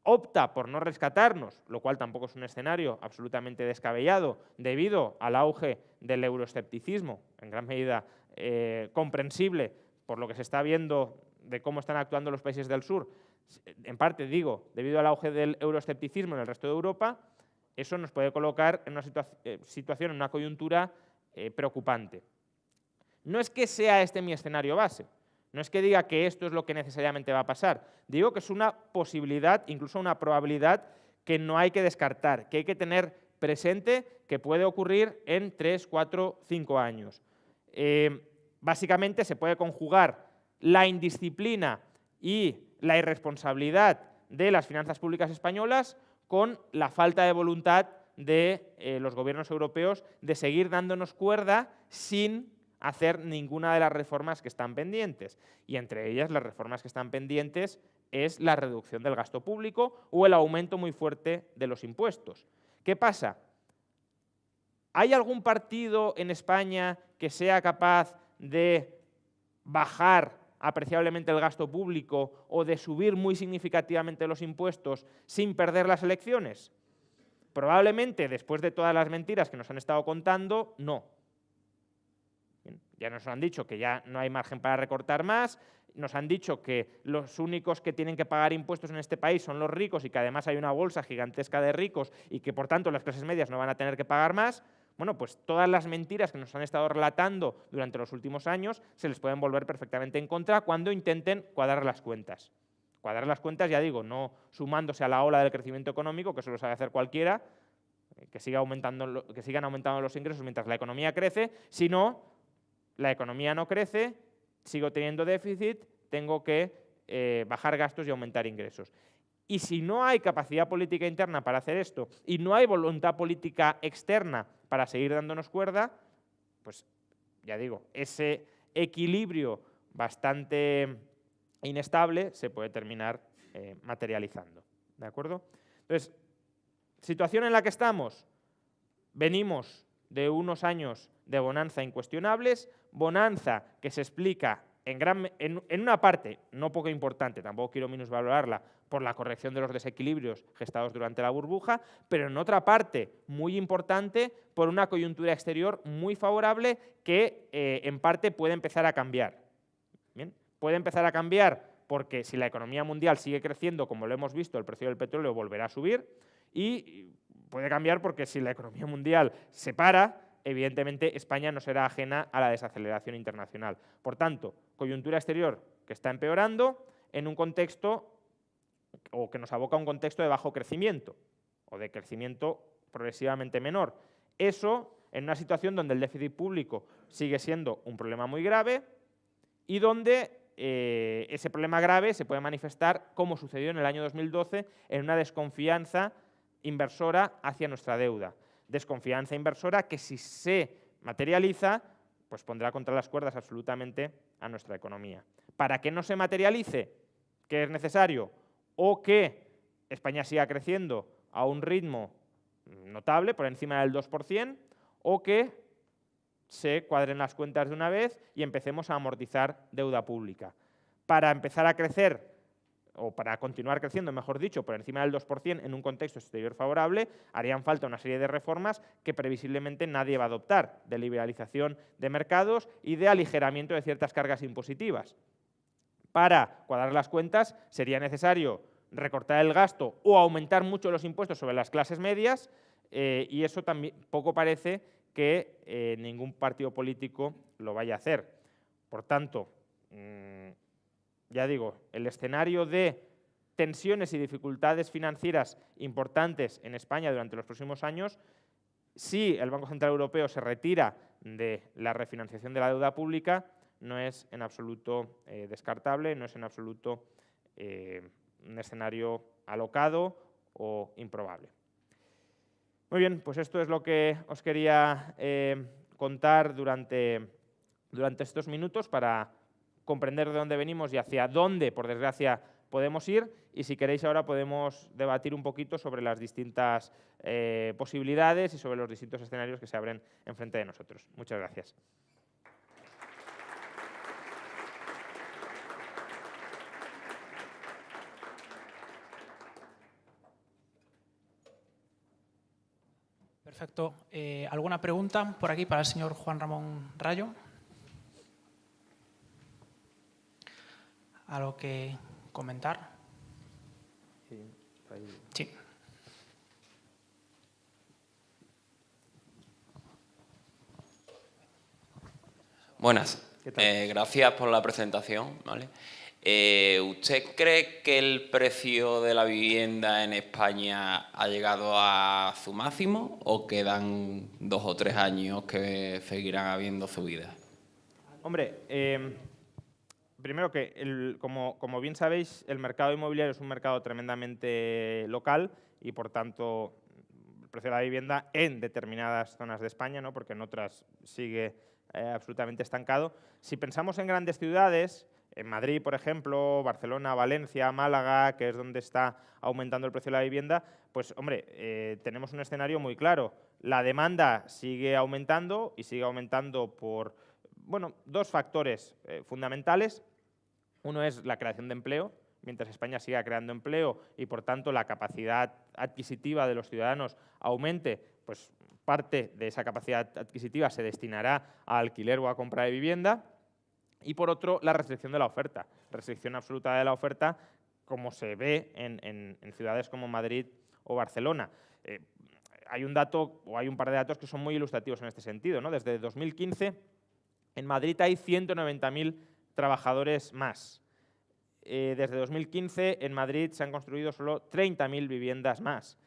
opta por no rescatarnos, lo cual tampoco es un escenario absolutamente descabellado debido al auge del euroescepticismo, en gran medida comprensible por lo que se está viendo de cómo están actuando los países del sur, en parte digo, debido al auge del euroescepticismo en el resto de Europa, eso nos puede colocar en una situación, en una coyuntura preocupante. No es que sea este mi escenario base, no es que diga que esto es lo que necesariamente va a pasar, digo que es una posibilidad, incluso una probabilidad que no hay que descartar, que hay que tener presente que puede ocurrir en 3, 4, 5 años. Básicamente se puede conjugar la indisciplina y la irresponsabilidad de las finanzas públicas españolas con la falta de voluntad de los gobiernos europeos de seguir dándonos cuerda sin hacer ninguna de las reformas que están pendientes. Y entre ellas las reformas que están pendientes es la reducción del gasto público o el aumento muy fuerte de los impuestos, ¿Qué pasa? ¿Hay algún partido en España que sea capaz de bajar apreciablemente el gasto público o de subir muy significativamente los impuestos sin perder las elecciones? Probablemente, después de todas las mentiras que nos han estado contando, no. Bien, ya nos han dicho que ya no hay margen para recortar más, nos han dicho que los únicos que tienen que pagar impuestos en este país son los ricos y que además hay una bolsa gigantesca de ricos y que por tanto las clases medias no van a tener que pagar más. Bueno, pues todas las mentiras que nos han estado relatando durante los últimos años se les pueden volver perfectamente en contra cuando intenten cuadrar las cuentas. Cuadrar las cuentas, ya digo, no sumándose a la ola del crecimiento económico, que eso lo sabe hacer cualquiera, que sigan aumentando los ingresos mientras la economía crece, sino la economía no crece, sigo teniendo déficit, tengo que bajar gastos y aumentar ingresos. Y si no hay capacidad política interna para hacer esto y no hay voluntad política externa para seguir dándonos cuerda, pues ya digo, ese equilibrio bastante inestable se puede terminar materializando. ¿De acuerdo? Entonces, situación en la que estamos, venimos de unos años de bonanza incuestionables, bonanza que se explica en una parte, no poco importante, tampoco quiero minusvalorarla, por la corrección de los desequilibrios gestados durante la burbuja, pero en otra parte muy importante por una coyuntura exterior muy favorable que en parte puede empezar a cambiar. ¿Bien? Puede empezar a cambiar porque si la economía mundial sigue creciendo, como lo hemos visto, el precio del petróleo volverá a subir, y puede cambiar porque si la economía mundial se para, evidentemente España no será ajena a la desaceleración internacional. Por tanto, coyuntura exterior que está empeorando en un contexto o que nos aboca a un contexto de bajo crecimiento o de crecimiento progresivamente menor. Eso en una situación donde el déficit público sigue siendo un problema muy grave y donde ese problema grave se puede manifestar, como sucedió en el año 2012, en una desconfianza inversora hacia nuestra deuda. Desconfianza inversora que, si se materializa, pues pondrá contra las cuerdas absolutamente a nuestra economía. Para que no se materialice, ¿qué es necesario? O que España siga creciendo a un ritmo notable, por encima del 2%, o que se cuadren las cuentas de una vez y empecemos a amortizar deuda pública. Para empezar a crecer, o para continuar creciendo, mejor dicho, por encima del 2% en un contexto exterior favorable, harían falta una serie de reformas que previsiblemente nadie va a adoptar, de liberalización de mercados y de aligeramiento de ciertas cargas impositivas. Para cuadrar las cuentas sería necesario recortar el gasto o aumentar mucho los impuestos sobre las clases medias, y eso también poco parece que ningún partido político lo vaya a hacer. Por tanto, ya digo, el escenario de tensiones y dificultades financieras importantes en España durante los próximos años, si el Banco Central Europeo se retira de la refinanciación de la deuda pública, no es en absoluto descartable, no es en absoluto un escenario alocado o improbable. Muy bien, pues esto es lo que os quería contar durante estos minutos para comprender de dónde venimos y hacia dónde, por desgracia, podemos ir. Y si queréis ahora podemos debatir un poquito sobre las distintas posibilidades y sobre los distintos escenarios que se abren enfrente de nosotros. Muchas gracias. Perfecto. ¿Alguna pregunta por aquí para el señor Juan Ramón Rayo? ¿Algo que comentar? Sí. Buenas. Gracias por la presentación. ¿Vale? ¿Usted cree que el precio de la vivienda en España ha llegado a su máximo o quedan 2 o 3 años que seguirán habiendo subidas? Hombre, primero que, como bien sabéis, el mercado inmobiliario es un mercado tremendamente local y, por tanto, el precio de la vivienda en determinadas zonas de España, ¿no? Porque en otras sigue absolutamente estancado. Si pensamos en grandes ciudades, En Madrid, por ejemplo, Barcelona, Valencia, Málaga, que es donde está aumentando el precio de la vivienda, pues, hombre, tenemos un escenario muy claro. La demanda sigue aumentando y sigue aumentando por, bueno, dos factores fundamentales. Uno es la creación de empleo. Mientras España siga creando empleo y, por tanto, la capacidad adquisitiva de los ciudadanos aumente, pues parte de esa capacidad adquisitiva se destinará a alquiler o a compra de vivienda. Y, por otro, la restricción de la oferta. Restricción absoluta de la oferta, como se ve en ciudades como Madrid o Barcelona. Hay un dato, o hay un par de datos que son muy ilustrativos en este sentido, ¿no? Desde 2015, en Madrid hay 190.000 trabajadores más. Desde 2015, en Madrid se han construido solo 30.000 viviendas más.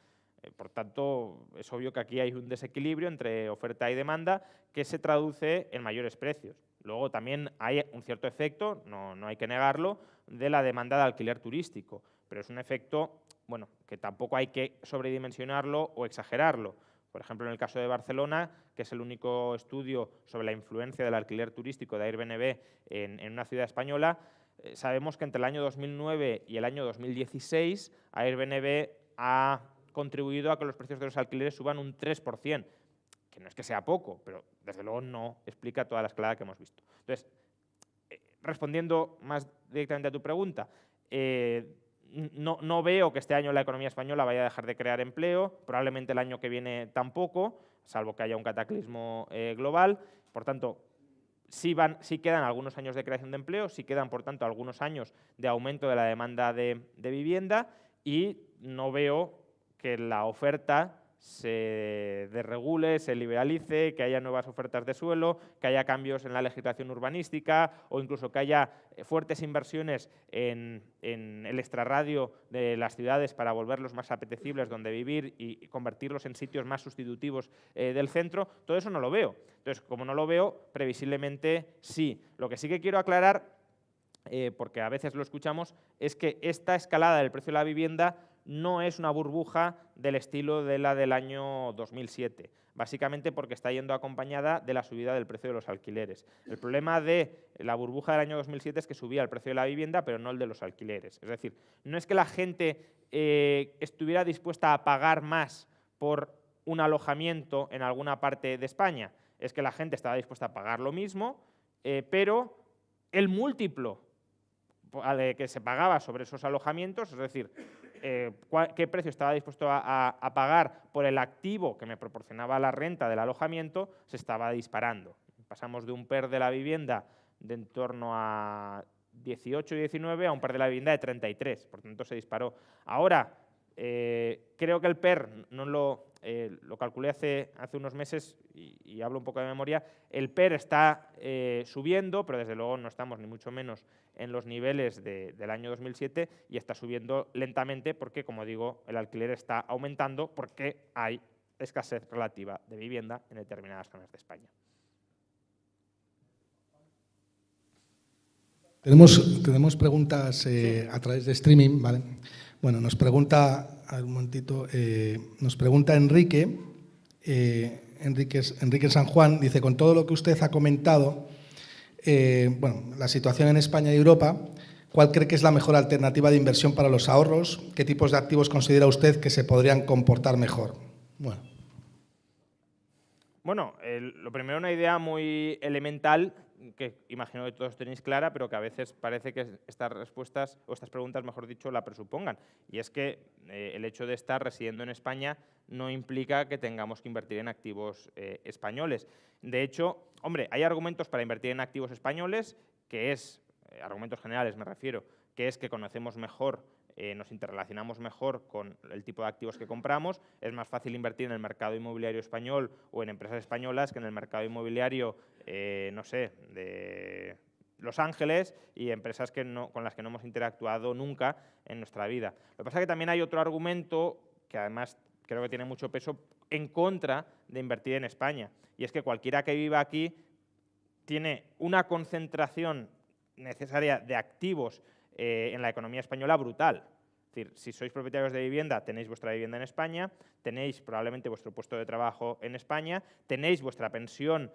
Por tanto, es obvio que aquí hay un desequilibrio entre oferta y demanda que se traduce en mayores precios. Luego también hay un cierto efecto, no hay que negarlo, de la demanda de alquiler turístico, pero es un efecto, bueno, que tampoco hay que sobredimensionarlo o exagerarlo. Por ejemplo, en el caso de Barcelona, que es el único estudio sobre la influencia del alquiler turístico de Airbnb en una ciudad española, sabemos que entre el año 2009 y el año 2016 Airbnb ha contribuido a que los precios de los alquileres suban un 3%, que no es que sea poco, pero desde luego no explica toda la escalada que hemos visto. Entonces, respondiendo más directamente a tu pregunta, no veo que este año la economía española vaya a dejar de crear empleo, probablemente el año que viene tampoco, salvo que haya un cataclismo global. Por tanto, sí quedan algunos años de creación de empleo, sí quedan, por tanto, algunos años de aumento de la demanda de vivienda, y no veo que la oferta se desregule, se liberalice, que haya nuevas ofertas de suelo, que haya cambios en la legislación urbanística o incluso que haya fuertes inversiones en el extrarradio de las ciudades para volverlos más apetecibles donde vivir y convertirlos en sitios más sustitutivos del centro. Todo eso no lo veo. Entonces, como no lo veo, previsiblemente sí. Lo que sí que quiero aclarar, porque a veces lo escuchamos, es que esta escalada del precio de la vivienda no es una burbuja del estilo de la del año 2007, básicamente porque está yendo acompañada de la subida del precio de los alquileres. El problema de la burbuja del año 2007 es que subía el precio de la vivienda, pero no el de los alquileres. Es decir, no es que la gente estuviera dispuesta a pagar más por un alojamiento en alguna parte de España, es que la gente estaba dispuesta a pagar lo mismo, pero el múltiplo que se pagaba sobre esos alojamientos, es decir, qué precio estaba dispuesto a pagar por el activo que me proporcionaba la renta del alojamiento, se estaba disparando. Pasamos de un PER de la vivienda de en torno a 18 y 19 a un PER de la vivienda de 33, por tanto se disparó. Ahora, creo que el PER, lo calculé hace unos meses y hablo un poco de memoria, el PER está subiendo, pero desde luego no estamos ni mucho menos en los niveles del año 2007 y está subiendo lentamente porque, como digo, el alquiler está aumentando porque hay escasez relativa de vivienda en determinadas zonas de España. Tenemos preguntas a través de streaming, ¿vale? Bueno, nos pregunta Enrique San Juan, dice, con todo lo que usted ha comentado, la situación en España y Europa, ¿cuál cree que es la mejor alternativa de inversión para los ahorros? ¿Qué tipos de activos considera usted que se podrían comportar mejor? Bueno, lo primero, una idea muy elemental que imagino que todos tenéis clara, pero que a veces parece que estas respuestas, o estas preguntas, mejor dicho, la presupongan. Y es que el hecho de estar residiendo en España no implica que tengamos que invertir en activos españoles. De hecho, hombre, hay argumentos para invertir en activos españoles, que es, argumentos generales me refiero, que es que conocemos mejor, nos interrelacionamos mejor con el tipo de activos que compramos, es más fácil invertir en el mercado inmobiliario español o en empresas españolas que en el mercado inmobiliario, no sé, de Los Ángeles y empresas con las que no hemos interactuado nunca en nuestra vida. Lo que pasa es que también hay otro argumento que además creo que tiene mucho peso en contra de invertir en España, y es que cualquiera que viva aquí tiene una concentración necesaria de activos en la economía española brutal. Es decir, si sois propietarios de vivienda, tenéis vuestra vivienda en España, tenéis probablemente vuestro puesto de trabajo en España, tenéis vuestra pensión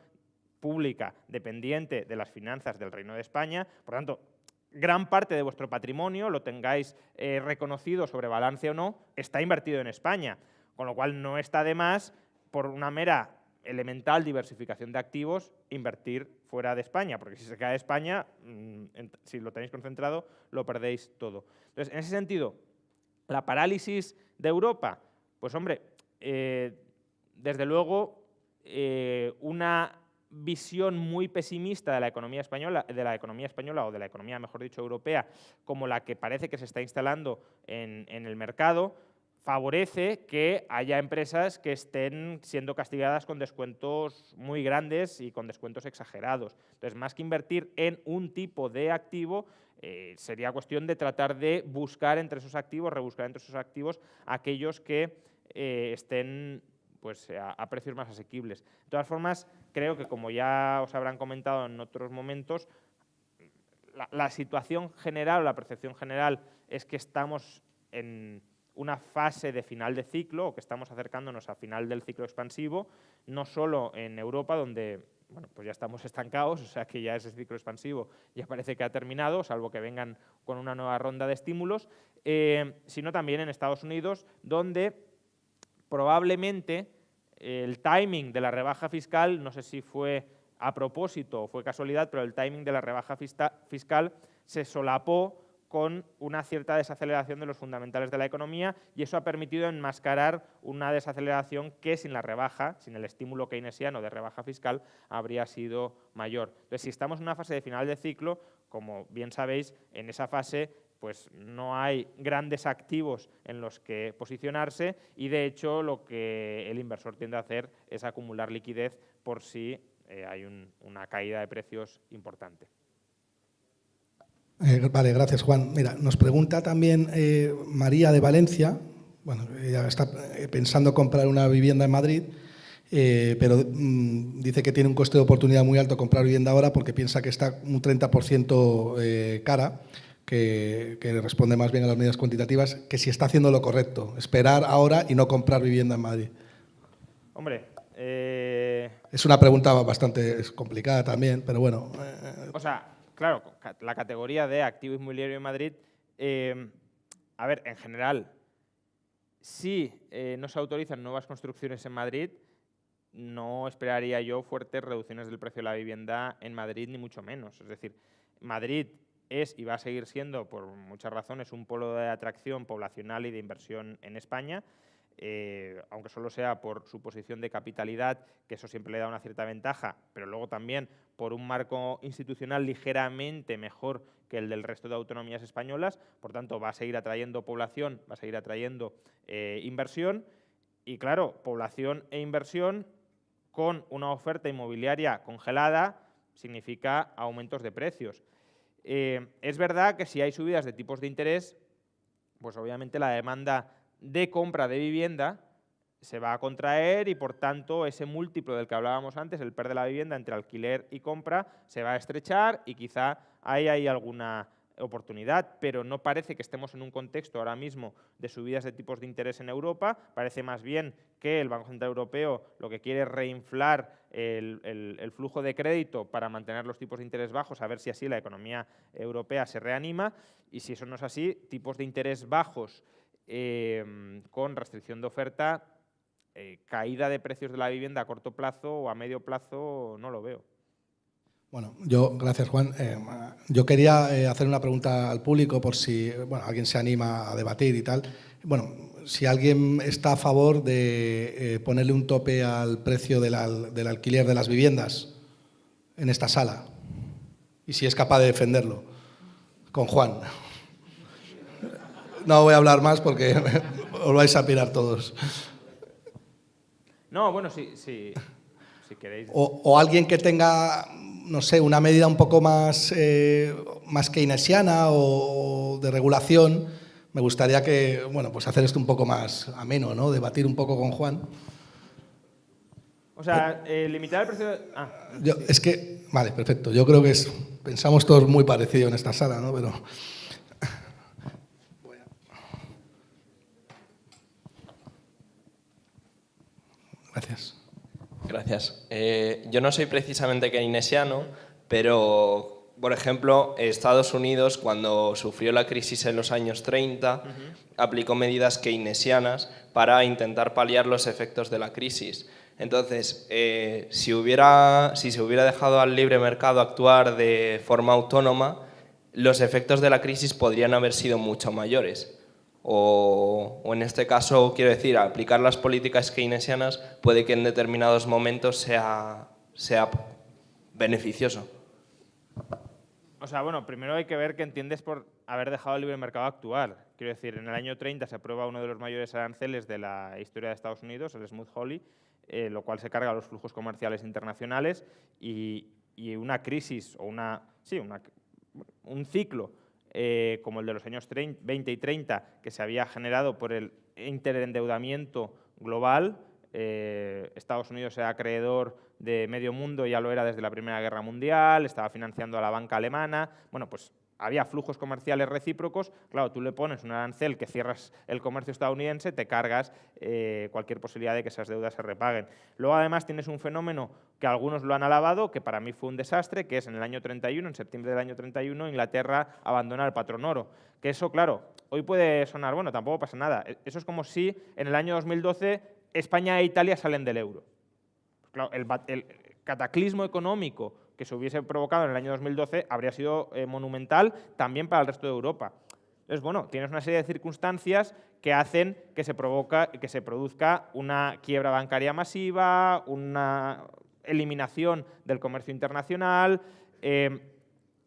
pública dependiente de las finanzas del Reino de España. Por tanto, gran parte de vuestro patrimonio, lo tengáis reconocido sobre balance o no, está invertido en España, con lo cual no está de más, por una mera elemental diversificación de activos, invertir fuera de España, porque si se cae España, si lo tenéis concentrado, lo perdéis todo. Entonces, en ese sentido, la parálisis de Europa, pues hombre, desde luego, una visión muy pesimista de la economía española o de la economía, mejor dicho, europea, como la que parece que se está instalando en el mercado, favorece que haya empresas que estén siendo castigadas con descuentos muy grandes y con descuentos exagerados. Entonces, más que invertir en un tipo de activo, sería cuestión de tratar de buscar entre esos activos, rebuscar entre esos activos aquellos que estén pues, a precios más asequibles. De todas formas, creo que, como ya os habrán comentado en otros momentos, la situación general o la percepción general es que estamos en una fase de final de ciclo, o que estamos acercándonos al final del ciclo expansivo, no solo en Europa, donde bueno, pues ya estamos estancados, o sea que ya ese ciclo expansivo ya parece que ha terminado, salvo que vengan con una nueva ronda de estímulos, sino también en Estados Unidos, donde probablemente el timing de la rebaja fiscal, no sé si fue a propósito o fue casualidad, pero el timing de la rebaja fiscal se solapó con una cierta desaceleración de los fundamentales de la economía, y eso ha permitido enmascarar una desaceleración que sin la rebaja, sin el estímulo keynesiano de rebaja fiscal, habría sido mayor. Entonces, si estamos en una fase de final de ciclo, como bien sabéis, en esa fase pues no hay grandes activos en los que posicionarse, y de hecho lo que el inversor tiende a hacer es acumular liquidez por si hay una caída de precios importante. Vale, gracias, Juan. Mira, nos pregunta también María de Valencia. Bueno, ella está pensando comprar una vivienda en Madrid, pero dice que tiene un coste de oportunidad muy alto comprar vivienda ahora porque piensa que está un 30% cara, que responde más bien a las medidas cuantitativas, que si está haciendo lo correcto, esperar ahora y no comprar vivienda en Madrid. Hombre, es una pregunta bastante complicada también, pero bueno. O sea, claro, la categoría de activo inmobiliario en Madrid, a ver, en general, si no se autorizan nuevas construcciones en Madrid, no esperaría yo fuertes reducciones del precio de la vivienda en Madrid, ni mucho menos. Es decir, Madrid es y va a seguir siendo, por muchas razones, un polo de atracción poblacional y de inversión en España, aunque solo sea por su posición de capitalidad, que eso siempre le da una cierta ventaja, pero luego también por un marco institucional ligeramente mejor que el del resto de autonomías españolas. Por tanto, va a seguir atrayendo población, va a seguir atrayendo inversión, y claro, población e inversión con una oferta inmobiliaria congelada significa aumentos de precios. Es verdad que si hay subidas de tipos de interés, pues obviamente la demanda de compra de vivienda se va a contraer, y por tanto ese múltiplo del que hablábamos antes, el PER de la vivienda entre alquiler y compra, se va a estrechar, y quizá ahí hay alguna oportunidad, pero no parece que estemos en un contexto ahora mismo de subidas de tipos de interés en Europa. Parece más bien que el Banco Central Europeo lo que quiere es reinflar el flujo de crédito para mantener los tipos de interés bajos, a ver si así la economía europea se reanima, y si eso no es así, tipos de interés bajos con restricción de oferta, caída de precios de la vivienda a corto plazo o a medio plazo, no lo veo. Bueno, gracias, Juan. Yo quería hacer una pregunta al público por si alguien se anima a debatir y tal. Bueno, si alguien está a favor de ponerle un tope al precio del alquiler de las viviendas en esta sala, y si es capaz de defenderlo, con Juan. No voy a hablar más porque os vais a pirar todos. No, bueno, si queréis. O alguien que tenga, no sé, una medida un poco más keynesiana o de regulación. Me gustaría que, pues hacer esto un poco más ameno, ¿no? Debatir un poco con Juan. O sea, limitar el precio de... Sí. Es que, vale, perfecto. Yo creo que pensamos todos muy parecido en esta sala, ¿no? Pero... Gracias. Gracias. Yo no soy precisamente keynesiano, pero por ejemplo, Estados Unidos, cuando sufrió la crisis en los años 30, aplicó medidas keynesianas para intentar paliar los efectos de la crisis. Entonces, si se hubiera dejado al libre mercado actuar de forma autónoma, los efectos de la crisis podrían haber sido mucho mayores. O en este caso, quiero decir, aplicar las políticas keynesianas puede que en determinados momentos sea beneficioso. O sea, bueno, primero hay que ver qué entiendes por haber dejado el libre mercado actuar. Quiero decir, en el año 30 se aprueba uno de los mayores aranceles de la historia de Estados Unidos, el Smoot-Hawley, lo cual se carga los flujos comerciales internacionales y una crisis o un ciclo como el de los años 20 y 30 que se había generado por el interendeudamiento global. Estados Unidos era acreedor de medio mundo, ya lo era desde la Primera Guerra Mundial, estaba financiando a la banca alemana. Bueno, pues había flujos comerciales recíprocos. Claro, tú le pones un arancel que cierras el comercio estadounidense, te cargas cualquier posibilidad de que esas deudas se repaguen. Luego, además, tienes un fenómeno que algunos lo han alabado, que para mí fue un desastre, que es en el año 31, en septiembre del año 31, Inglaterra abandona el patrón oro. Que eso, claro, hoy puede sonar, bueno, tampoco pasa nada. Eso es como si en el año 2012 España e Italia salen del euro. Pues claro, el cataclismo económico que se hubiese provocado en el año 2012 habría sido monumental también para el resto de Europa. Entonces, bueno, tienes una serie de circunstancias que hacen que se produzca una quiebra bancaria masiva, una eliminación del comercio internacional.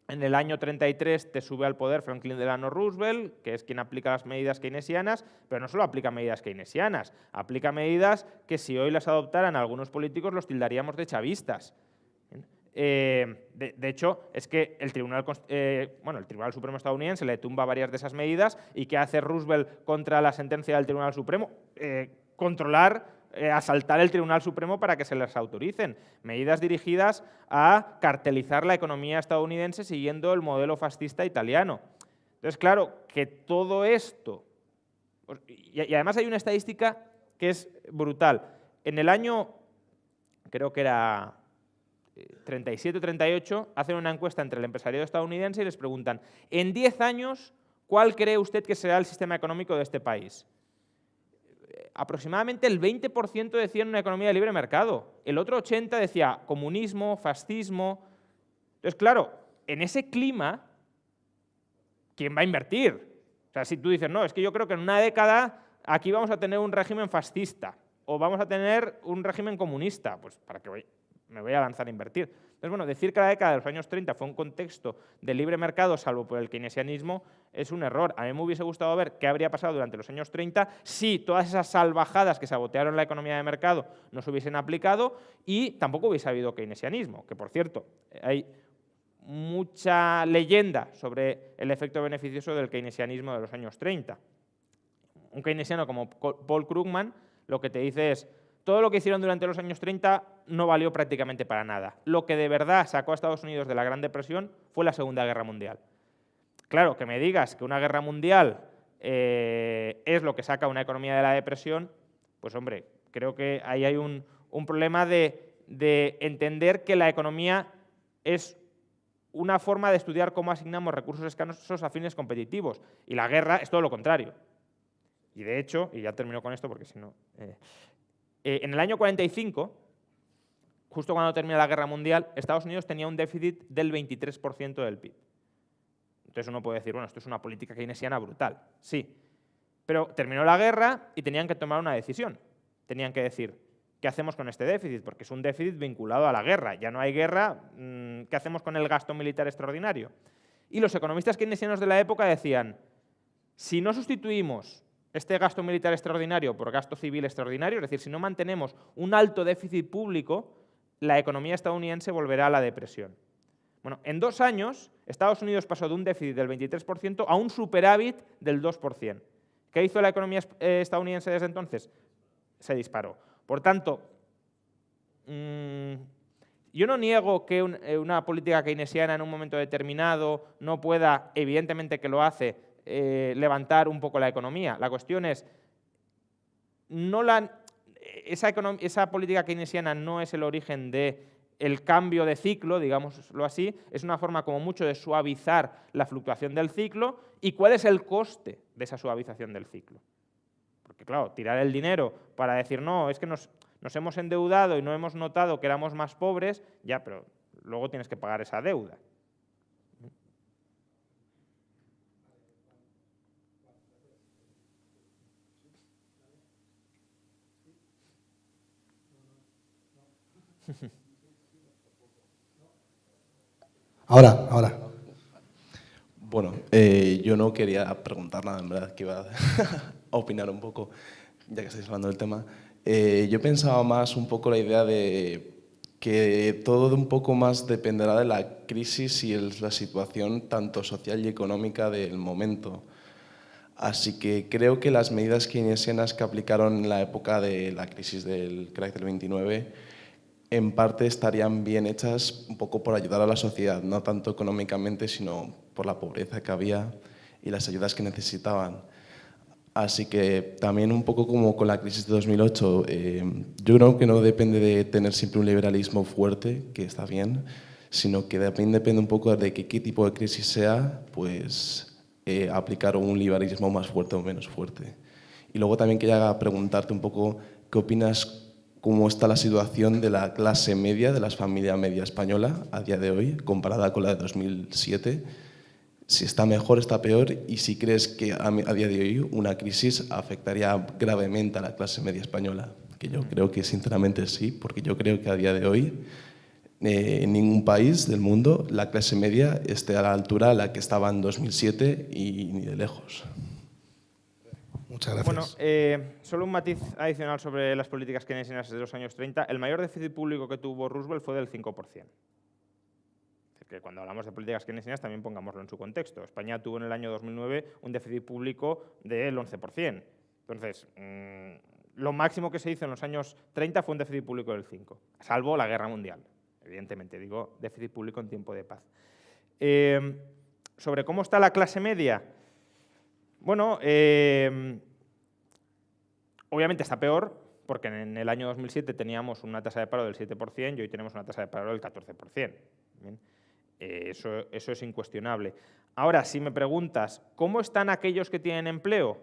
En el año 33 te sube al poder Franklin Delano Roosevelt, que es quien aplica las medidas keynesianas, pero no solo aplica medidas keynesianas, aplica medidas que si hoy las adoptaran algunos políticos los tildaríamos de chavistas. De hecho, es que el Tribunal Supremo estadounidense le tumba varias de esas medidas. ¿Y qué hace Roosevelt contra la sentencia del Tribunal Supremo? Asaltar el Tribunal Supremo para que se les autoricen. Medidas dirigidas a cartelizar la economía estadounidense siguiendo el modelo fascista italiano. Entonces, claro, que todo esto... Y además hay una estadística que es brutal. En el año, creo que era 37 o 38, hacen una encuesta entre el empresariado estadounidense y les preguntan: en 10 años, ¿cuál cree usted que será el sistema económico de este país? Aproximadamente el 20% decían una economía de libre mercado. El otro 80% decía comunismo, fascismo. Entonces, claro, en ese clima, ¿quién va a invertir? O sea, si tú dices, no, es que yo creo que en una década aquí vamos a tener un régimen fascista o vamos a tener un régimen comunista, pues ¿para qué me voy a lanzar a invertir? Entonces, bueno, decir que la década de los años 30 fue un contexto de libre mercado, salvo por el keynesianismo, es un error. A mí me hubiese gustado ver qué habría pasado durante los años 30 si todas esas salvajadas que sabotearon la economía de mercado no se hubiesen aplicado y tampoco hubiese habido keynesianismo, que por cierto, hay mucha leyenda sobre el efecto beneficioso del keynesianismo de los años 30. Un keynesiano como Paul Krugman lo que te dice es: todo lo que hicieron durante los años 30 no valió prácticamente para nada. Lo que de verdad sacó a Estados Unidos de la Gran Depresión fue la Segunda Guerra Mundial. Claro, que me digas que una guerra mundial es lo que saca una economía de la depresión, pues hombre, creo que ahí hay un problema de entender que la economía es una forma de estudiar cómo asignamos recursos escasos a fines competitivos. Y la guerra es todo lo contrario. Y de hecho, y ya termino con esto porque si no... en el año 45, justo cuando termina la Guerra Mundial, Estados Unidos tenía un déficit del 23% del PIB. Entonces uno puede decir, bueno, esto es una política keynesiana brutal. Sí, pero terminó la guerra y tenían que tomar una decisión. Tenían que decir, ¿qué hacemos con este déficit? Porque es un déficit vinculado a la guerra. Ya no hay guerra, ¿qué hacemos con el gasto militar extraordinario? Y los economistas keynesianos de la época decían, si no sustituimos este gasto militar extraordinario por gasto civil extraordinario, es decir, si no mantenemos un alto déficit público, la economía estadounidense volverá a la depresión. Bueno, en 2 años, Estados Unidos pasó de un déficit del 23% a un superávit del 2%. ¿Qué hizo la economía estadounidense desde entonces? Se disparó. Por tanto, yo no niego que una política keynesiana en un momento determinado no pueda, evidentemente que lo hace, levantar un poco la economía. La cuestión es, esa política keynesiana no es el origen de el cambio de ciclo, digámoslo así, es una forma como mucho de suavizar la fluctuación del ciclo. ¿Y cuál es el coste de esa suavización del ciclo? Porque claro, tirar el dinero para decir, no, es que nos hemos endeudado y no hemos notado que éramos más pobres, ya, pero luego tienes que pagar esa deuda. Ahora. Bueno, yo no quería preguntar nada, en verdad, que iba a opinar un poco, ya que estáis hablando del tema. Yo pensaba más un poco la idea de que todo un poco más dependerá de la crisis y la situación tanto social y económica del momento. Así que creo que las medidas keynesianas que aplicaron en la época de la crisis del crack del 29 en parte estarían bien hechas un poco por ayudar a la sociedad, no tanto económicamente, sino por la pobreza que había y las ayudas que necesitaban. Así que también un poco como con la crisis de 2008, yo creo que no depende de tener siempre un liberalismo fuerte, que está bien, sino que también depende un poco de qué tipo de crisis sea, pues aplicar un liberalismo más fuerte o menos fuerte. Y luego también quería preguntarte un poco qué opinas, cómo está la situación de la clase media, de la familia media española a día de hoy, comparada con la de 2007, si está mejor, está peor, y si crees que a día de hoy una crisis afectaría gravemente a la clase media española, que yo creo que sinceramente sí, porque yo creo que a día de hoy en ningún país del mundo la clase media esté a la altura a la que estaba en 2007 y ni de lejos. Muchas gracias. Bueno, solo un matiz adicional sobre las políticas keynesianas de los años 30. El mayor déficit público que tuvo Roosevelt fue del 5%. Que cuando hablamos de políticas keynesianas también pongámoslo en su contexto. España tuvo en el año 2009 un déficit público del 11%. Entonces, lo máximo que se hizo en los años 30 fue un déficit público del 5%, salvo la Guerra Mundial. Evidentemente, digo déficit público en tiempo de paz. Sobre cómo está la clase media, bueno, obviamente está peor, porque en el año 2007 teníamos una tasa de paro del 7% y hoy tenemos una tasa de paro del 14%. ¿Bien? Eso es incuestionable. Ahora, si me preguntas, ¿cómo están aquellos que tienen empleo?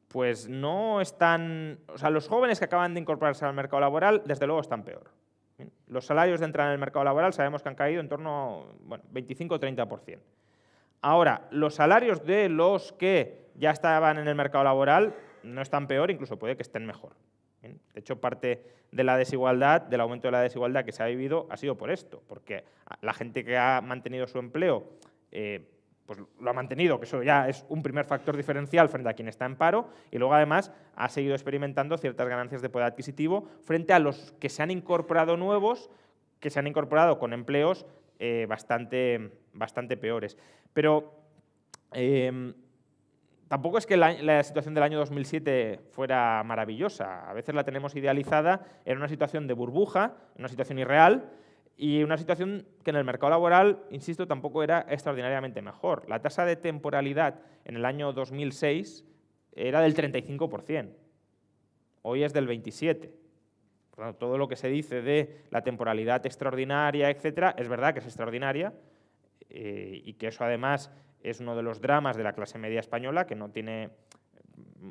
Pues no están... O sea, los jóvenes que acaban de incorporarse al mercado laboral, desde luego están peor. ¿Bien? Los salarios de entrada en el mercado laboral sabemos que han caído en torno a 25 o 30%. Ahora, los salarios de los que ya estaban en el mercado laboral no están peor, incluso puede que estén mejor. ¿Bien? De hecho, parte de la desigualdad, del aumento de la desigualdad que se ha vivido, ha sido por esto, porque la gente que ha mantenido su empleo, pues lo ha mantenido, que eso ya es un primer factor diferencial frente a quien está en paro, y luego además ha seguido experimentando ciertas ganancias de poder adquisitivo frente a los que se han incorporado nuevos, que se han incorporado con empleos bastante peores. Pero tampoco es que la situación del año 2007 fuera maravillosa. A veces la tenemos idealizada en una situación de burbuja, en una situación irreal, y una situación que en el mercado laboral, insisto, tampoco era extraordinariamente mejor. La tasa de temporalidad en el año 2006 era del 35%. Hoy es del 27%. Por lo tanto, todo lo que se dice de la temporalidad extraordinaria, etcétera, es verdad que es extraordinaria y que eso además es uno de los dramas de la clase media española, que no tiene,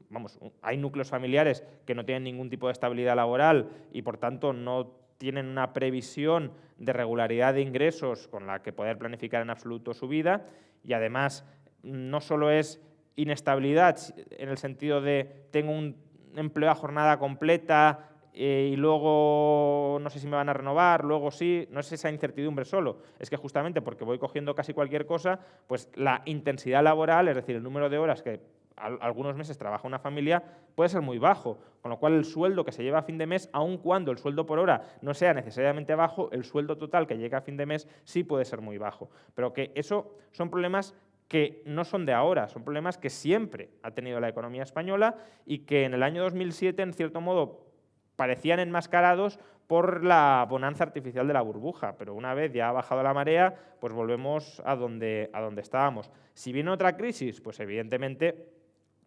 vamos, hay núcleos familiares que no tienen ningún tipo de estabilidad laboral y por tanto no tienen una previsión de regularidad de ingresos con la que poder planificar en absoluto su vida, y además no solo es inestabilidad en el sentido de tengo un empleo a jornada completa y luego no sé si me van a renovar, luego sí, no es esa incertidumbre solo, es que justamente porque voy cogiendo casi cualquier cosa, pues la intensidad laboral, es decir, el número de horas que algunos meses trabaja una familia, puede ser muy bajo, con lo cual el sueldo que se lleva a fin de mes, aun cuando el sueldo por hora no sea necesariamente bajo, el sueldo total que llega a fin de mes sí puede ser muy bajo. Pero que eso son problemas que no son de ahora, son problemas que siempre ha tenido la economía española y que en el año 2007, en cierto modo, parecían enmascarados por la bonanza artificial de la burbuja, pero una vez ya ha bajado la marea, pues volvemos a donde estábamos. Si viene otra crisis, pues evidentemente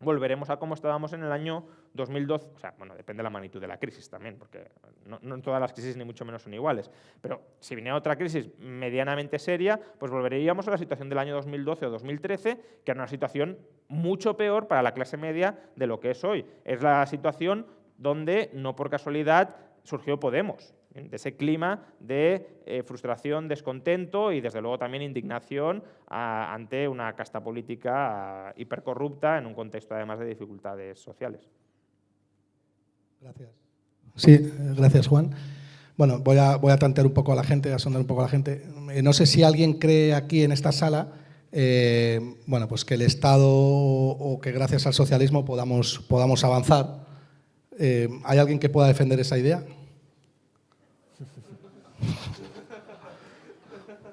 volveremos a como estábamos en el año 2012. O sea, bueno, depende de la magnitud de la crisis también, porque no en todas las crisis ni mucho menos son iguales. Pero si viniera otra crisis medianamente seria, pues volveríamos a la situación del año 2012 o 2013, que era una situación mucho peor para la clase media de lo que es hoy. Es la situación donde, no por casualidad, surgió Podemos, de ese clima de frustración, descontento y, desde luego, también indignación ante una casta política hipercorrupta en un contexto, además, de dificultades sociales. Gracias. Sí, gracias, Juan. Bueno, voy a tantear un poco a la gente, a sondar un poco a la gente. No sé si alguien cree aquí en esta sala bueno, pues que el Estado o que gracias al socialismo podamos avanzar. ¿Hay alguien que pueda defender esa idea?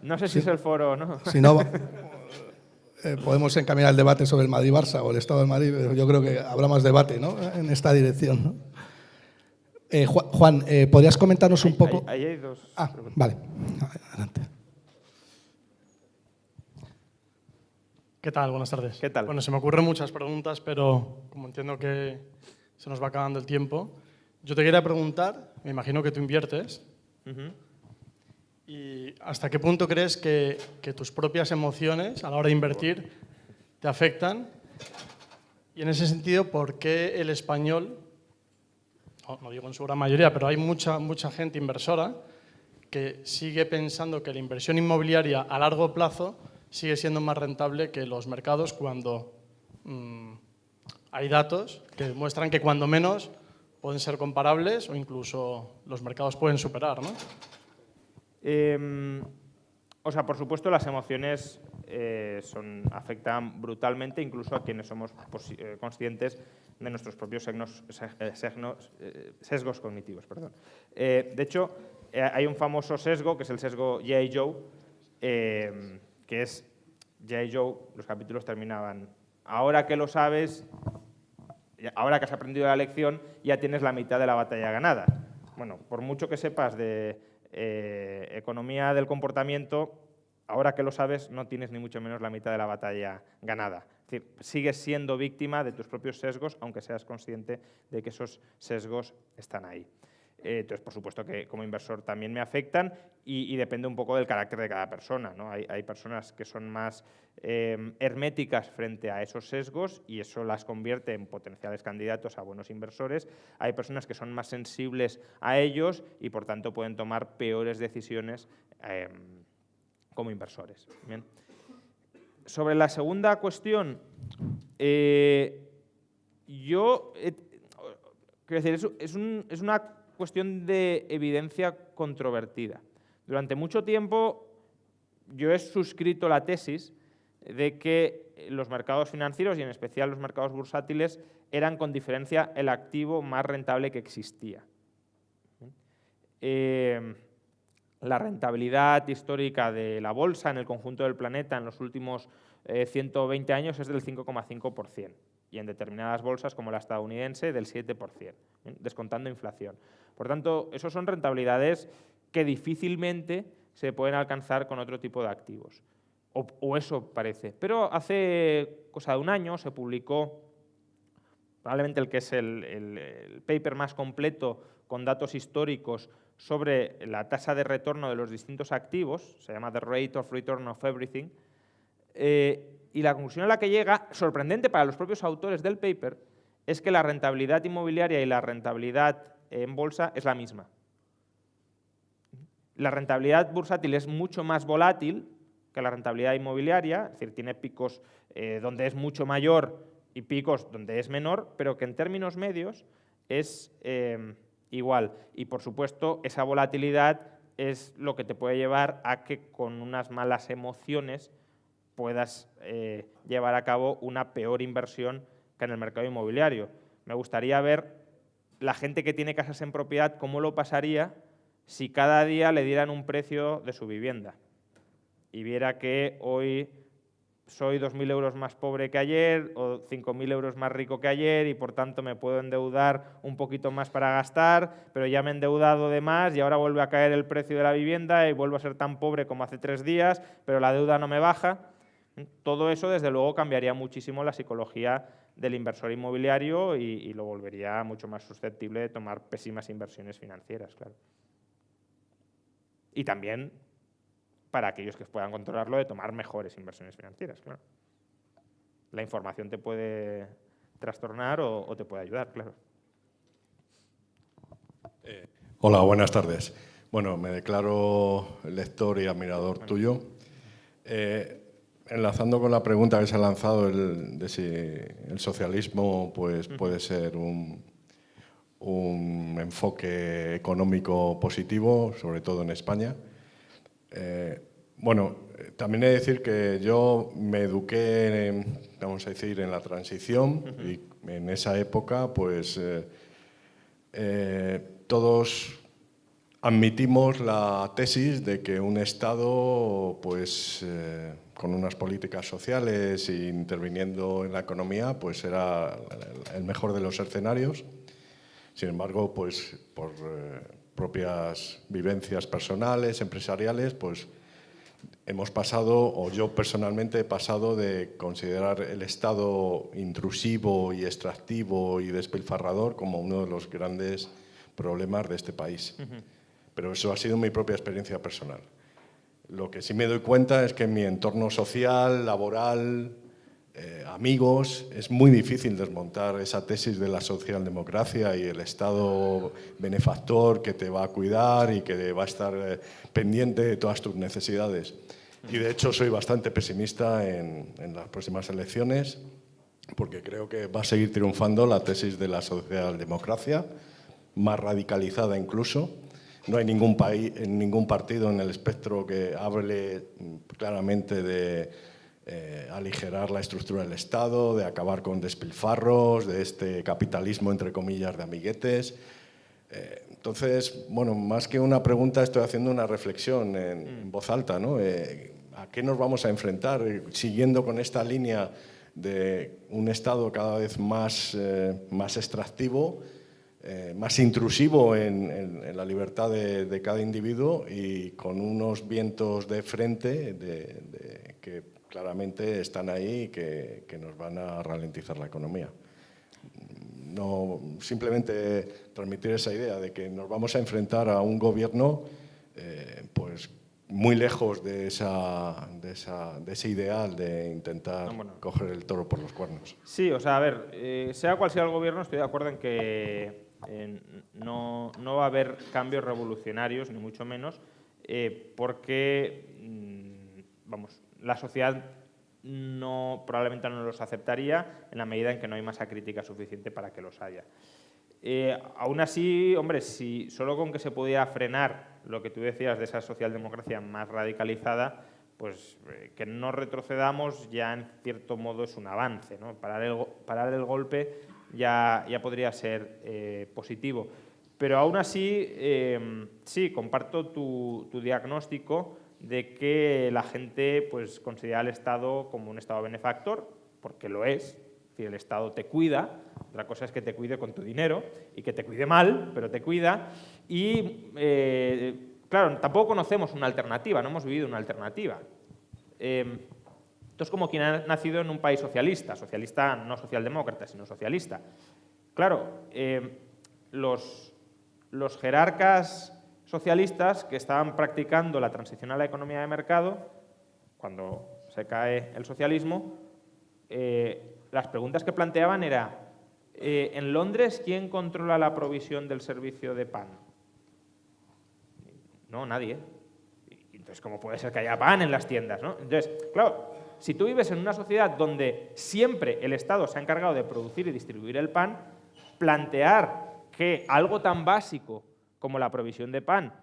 No sé si es el foro o no. Si no, podemos encaminar el debate sobre el Madrid-Barça o el Estado del Madrid, pero yo creo que habrá más debate, ¿no?, en esta dirección, ¿no? Juan, ¿podrías comentarnos un poco? Ahí hay dos. Ah, vale. Adelante. ¿Qué tal? Buenas tardes. ¿Qué tal? Bueno, se me ocurren muchas preguntas, pero como entiendo que se nos va acabando el tiempo, yo te quería preguntar, me imagino que tú inviertes, ¿y hasta qué punto crees que tus propias emociones a la hora de invertir te afectan? Y en ese sentido, ¿por qué el español, no digo en su gran mayoría, pero hay mucha gente inversora que sigue pensando que la inversión inmobiliaria a largo plazo sigue siendo más rentable que los mercados, cuando hay datos que demuestran que cuando menos pueden ser comparables o incluso los mercados pueden superar, ¿no? O sea, por supuesto, las emociones afectan brutalmente incluso a quienes somos conscientes de nuestros propios sesgos cognitivos. Perdón. De hecho, hay un famoso sesgo, que es el sesgo G.I. Joe, que es G.I. Joe, los capítulos terminaban: ahora que lo sabes, ahora que has aprendido la lección, ya tienes la mitad de la batalla ganada. Bueno, por mucho que sepas de economía del comportamiento, ahora que lo sabes, no tienes ni mucho menos la mitad de la batalla ganada. Es decir, sigues siendo víctima de tus propios sesgos, aunque seas consciente de que esos sesgos están ahí. Entonces, por supuesto que como inversor también me afectan y depende un poco del carácter de cada persona, ¿no? Hay personas que son más herméticas frente a esos sesgos y eso las convierte en potenciales candidatos a buenos inversores. Hay personas que son más sensibles a ellos y, por tanto, pueden tomar peores decisiones como inversores. Bien. Sobre la segunda cuestión, quiero decir, es una cuestión de evidencia controvertida. Durante mucho tiempo yo he suscrito la tesis de que los mercados financieros y en especial los mercados bursátiles eran con diferencia el activo más rentable que existía. La rentabilidad histórica de la bolsa en el conjunto del planeta en los últimos 120 años es del 5,5%. Y en determinadas bolsas, como la estadounidense, del 7%, descontando inflación. Por tanto, esos son rentabilidades que difícilmente se pueden alcanzar con otro tipo de activos. O eso parece. Pero hace cosa de un año se publicó probablemente el que es el paper más completo con datos históricos sobre la tasa de retorno de los distintos activos, se llama The Rate of Return of Everything, y la conclusión a la que llega, sorprendente para los propios autores del paper, es que la rentabilidad inmobiliaria y la rentabilidad en bolsa es la misma. La rentabilidad bursátil es mucho más volátil que la rentabilidad inmobiliaria, es decir, tiene picos donde es mucho mayor y picos donde es menor, pero que en términos medios es igual. Y, por supuesto, esa volatilidad es lo que te puede llevar a que con unas malas emociones puedas llevar a cabo una peor inversión que en el mercado inmobiliario. Me gustaría ver la gente que tiene casas en propiedad cómo lo pasaría si cada día le dieran un precio de su vivienda y viera que hoy soy 2.000 euros más pobre que ayer o 5.000 euros más rico que ayer y por tanto me puedo endeudar un poquito más para gastar, pero ya me he endeudado de más y ahora vuelve a caer el precio de la vivienda y vuelvo a ser tan pobre como hace 3 días, pero la deuda no me baja. Todo eso, desde luego, cambiaría muchísimo la psicología del inversor inmobiliario y lo volvería mucho más susceptible de tomar pésimas inversiones financieras, claro. Y también para aquellos que puedan controlarlo, de tomar mejores inversiones financieras, claro. La información te puede trastornar o te puede ayudar, claro. Hola, buenas tardes. Bueno, me declaro lector y admirador tuyo. Enlazando con la pregunta que se ha lanzado de si el socialismo pues, puede ser un enfoque económico positivo, sobre todo en España. También he de decir que yo me eduqué, vamos a decir, en la transición y en esa época pues todos admitimos la tesis de que un Estado pues con unas políticas sociales e interviniendo en la economía pues era el mejor de los escenarios. Sin embargo, pues por propias vivencias personales, empresariales, pues hemos pasado, o yo personalmente he pasado de considerar el Estado intrusivo y extractivo y despilfarrador como uno de los grandes problemas de este país. Pero eso ha sido mi propia experiencia personal. Lo que sí me doy cuenta es que en mi entorno social, laboral, amigos, es muy difícil desmontar esa tesis de la socialdemocracia y el Estado benefactor que te va a cuidar y que va a estar pendiente de todas tus necesidades. Y de hecho soy bastante pesimista en las próximas elecciones porque creo que va a seguir triunfando la tesis de la socialdemocracia, más radicalizada incluso. No hay ningún partido en el espectro que hable claramente de aligerar la estructura del Estado, de acabar con despilfarros, de este capitalismo, entre comillas, de amiguetes. Entonces, bueno, más que una pregunta, estoy haciendo una reflexión en voz alta, ¿no? ¿A qué nos vamos a enfrentar siguiendo con esta línea de un Estado cada vez más extractivo, más intrusivo en la libertad de cada individuo y con unos vientos de frente que claramente están ahí y que nos van a ralentizar la economía? No, simplemente transmitir esa idea de que nos vamos a enfrentar a un gobierno pues muy lejos de ese ideal de intentar coger el toro por los cuernos. Sí, o sea, a ver, sea cual sea el gobierno, estoy de acuerdo en que no va a haber cambios revolucionarios, ni mucho menos, porque, vamos, la sociedad probablemente no los aceptaría en la medida en que no hay masa crítica suficiente para que los haya. Aún así, hombre, si solo con que se pudiera frenar lo que tú decías de esa socialdemocracia más radicalizada, pues que no retrocedamos ya en cierto modo es un avance, ¿no? Parar el golpe ya podría ser positivo. Pero aún así, sí, comparto tu diagnóstico de que la gente pues, considera al Estado como un Estado benefactor, porque lo es. Es decir, el Estado te cuida, otra cosa es que te cuide con tu dinero y que te cuide mal, pero te cuida. Y, claro, tampoco conocemos una alternativa, no hemos vivido una alternativa. Entonces, como quien ha nacido en un país socialista no socialdemócrata, sino socialista. Claro, los jerarcas socialistas que estaban practicando la transición a la economía de mercado, cuando se cae el socialismo, las preguntas que planteaban era, en Londres, ¿quién controla la provisión del servicio de pan? No, nadie. Entonces, ¿cómo puede ser que haya pan en las tiendas, ¿no? Entonces, claro, si tú vives en una sociedad donde siempre el Estado se ha encargado de producir y distribuir el pan, plantear que algo tan básico como la provisión de pan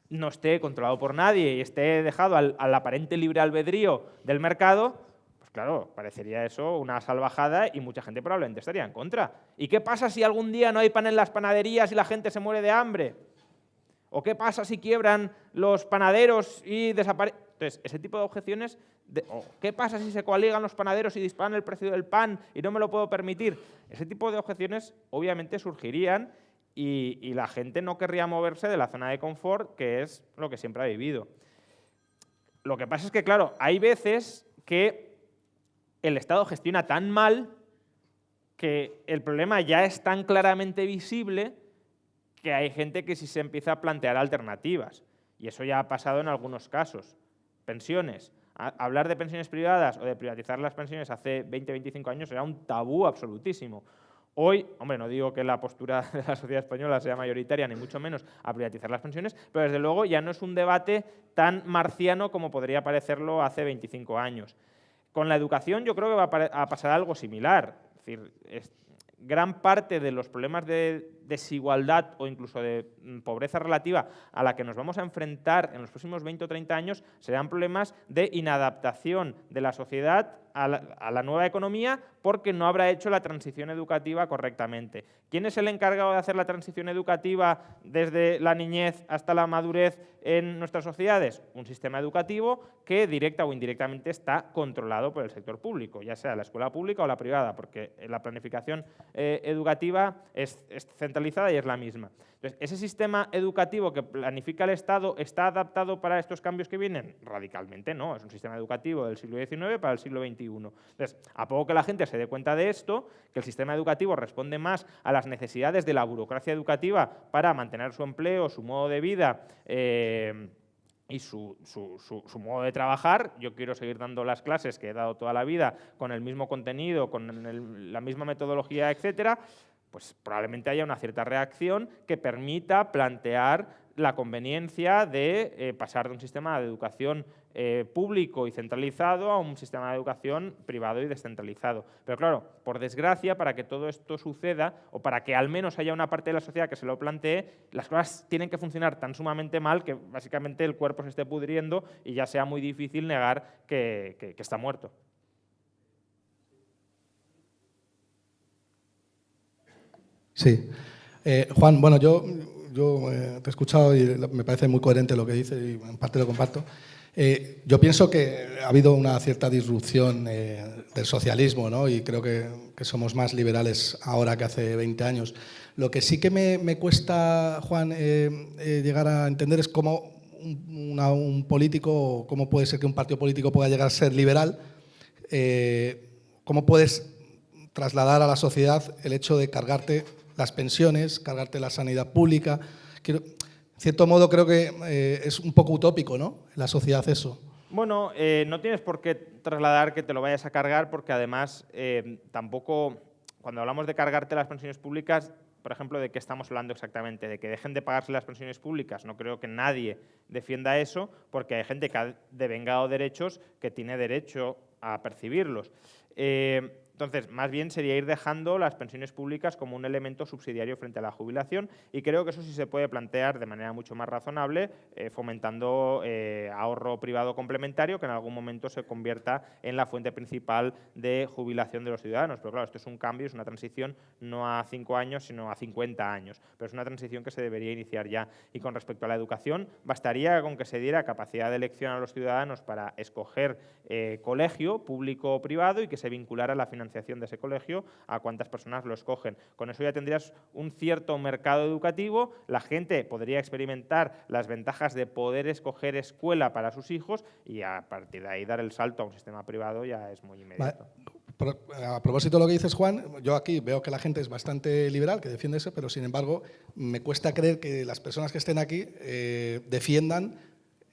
no esté controlado por nadie y esté dejado al aparente libre albedrío del mercado, pues claro, parecería eso una salvajada y mucha gente probablemente estaría en contra. ¿Y qué pasa si algún día no hay pan en las panaderías y la gente se muere de hambre? ¿O qué pasa si quiebran los panaderos y desaparecen? Entonces, ese tipo de objeciones, ¿qué pasa si se coaligan los panaderos y disparan el precio del pan y no me lo puedo permitir? Ese tipo de objeciones obviamente surgirían y la gente no querría moverse de la zona de confort, que es lo que siempre ha vivido. Lo que pasa es que, claro, hay veces que el Estado gestiona tan mal que el problema ya es tan claramente visible que hay gente que sí se empieza a plantear alternativas. Y eso ya ha pasado en algunos casos. Pensiones. Hablar de pensiones privadas o de privatizar las pensiones hace 20, 25 años era un tabú absolutísimo. Hoy, hombre, no digo que la postura de la sociedad española sea mayoritaria, ni mucho menos a privatizar las pensiones, pero desde luego ya no es un debate tan marciano como podría parecerlo hace 25 años. Con la educación yo creo que va a pasar algo similar. Es decir, gran parte de los problemas de desigualdad o incluso de pobreza relativa a la que nos vamos a enfrentar en los próximos 20 o 30 años serán problemas de inadaptación de la sociedad a la nueva economía porque no habrá hecho la transición educativa correctamente. ¿Quién es el encargado de hacer la transición educativa desde la niñez hasta la madurez en nuestras sociedades? Un sistema educativo que directa o indirectamente está controlado por el sector público, ya sea la escuela pública o la privada, porque la planificación educativa es centralizada y es la misma. Entonces, ¿ese sistema educativo que planifica el Estado está adaptado para estos cambios que vienen? Radicalmente no, es un sistema educativo del siglo XIX para el siglo XXI. Entonces, a poco que la gente se dé cuenta de esto, que el sistema educativo responde más a las necesidades de la burocracia educativa para mantener su empleo, su modo de vida y su modo de trabajar. Yo quiero seguir dando las clases que he dado toda la vida con el mismo contenido, con la misma metodología, etcétera, pues probablemente haya una cierta reacción que permita plantear la conveniencia de pasar de un sistema de educación público y centralizado a un sistema de educación privado y descentralizado. Pero claro, por desgracia, para que todo esto suceda, o para que al menos haya una parte de la sociedad que se lo plantee, las cosas tienen que funcionar tan sumamente mal que básicamente el cuerpo se esté pudriendo y ya sea muy difícil negar que está muerto. Sí. Juan, bueno, yo te he escuchado y me parece muy coherente lo que dices y en parte lo comparto. Yo pienso que ha habido una cierta disrupción del socialismo, ¿no? Y creo que somos más liberales ahora que hace 20 años. Lo que sí que me cuesta, Juan, llegar a entender es cómo un político, cómo puede ser que un partido político pueda llegar a ser liberal, cómo puedes trasladar a la sociedad el hecho de cargarte las pensiones, cargarte la sanidad pública. En cierto modo creo que es un poco utópico, ¿no?, en la sociedad eso. Bueno, no tienes por qué trasladar que te lo vayas a cargar porque además tampoco, cuando hablamos de cargarte las pensiones públicas, por ejemplo, ¿de qué estamos hablando exactamente? ¿De que dejen de pagarse las pensiones públicas? No creo que nadie defienda eso porque hay gente que ha devengado derechos que tiene derecho a percibirlos. Entonces, más bien sería ir dejando las pensiones públicas como un elemento subsidiario frente a la jubilación y creo que eso sí se puede plantear de manera mucho más razonable, fomentando ahorro privado complementario que en algún momento se convierta en la fuente principal de jubilación de los ciudadanos. Pero claro, esto es un cambio, es una transición no a 5 años, sino a 50 años. Pero es una transición que se debería iniciar ya. Y con respecto a la educación, bastaría con que se diera capacidad de elección a los ciudadanos para escoger colegio, público o privado, y que se vinculara la financiación de ese colegio a cuántas personas lo escogen. Con eso ya tendrías un cierto mercado educativo, la gente podría experimentar las ventajas de poder escoger escuela para sus hijos y a partir de ahí dar el salto a un sistema privado ya es muy inmediato. Vale. A propósito de lo que dices, Juan, yo aquí veo que la gente es bastante liberal, que defiende eso, pero sin embargo me cuesta creer que las personas que estén aquí defiendan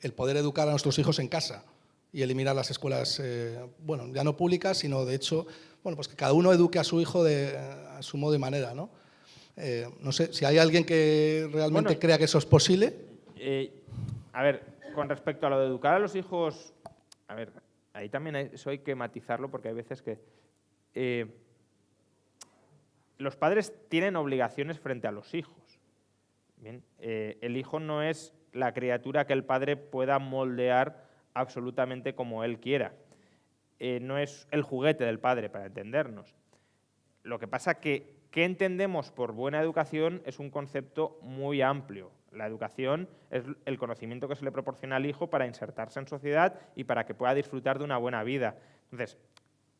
el poder educar a nuestros hijos en casa y eliminar las escuelas, bueno, ya no públicas, sino de hecho, bueno, pues que cada uno eduque a su hijo a su modo y manera, ¿no? No sé, si hay alguien que realmente crea que eso es posible. A ver, con respecto a lo de educar a los hijos, a ver, ahí también eso hay que matizarlo porque hay veces que los padres tienen obligaciones frente a los hijos. Bien, el hijo no es la criatura que el padre pueda moldear absolutamente como él quiera. No es el juguete del padre, para entendernos. Lo que pasa que, ¿qué entendemos por buena educación? Es un concepto muy amplio. La educación es el conocimiento que se le proporciona al hijo para insertarse en sociedad y para que pueda disfrutar de una buena vida. Entonces,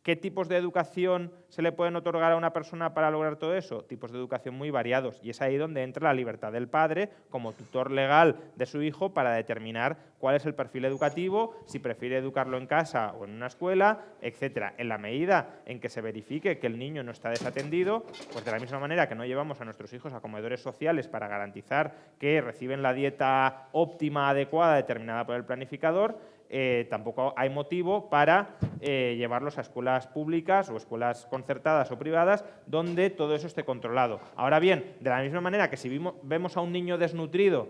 ¿Qué tipos de educación se le pueden otorgar a una persona para lograr todo eso? Tipos de educación muy variados. Y es ahí donde entra la libertad del padre como tutor legal de su hijo para determinar cuál es el perfil educativo, si prefiere educarlo en casa o en una escuela, etc. En la medida en que se verifique que el niño no está desatendido, pues de la misma manera que no llevamos a nuestros hijos a comedores sociales para garantizar que reciben la dieta óptima, adecuada, determinada por el planificador, tampoco hay motivo para llevarlos a escuelas públicas o escuelas concertadas o privadas donde todo eso esté controlado. Ahora bien, de la misma manera que si vemos a un niño desnutrido,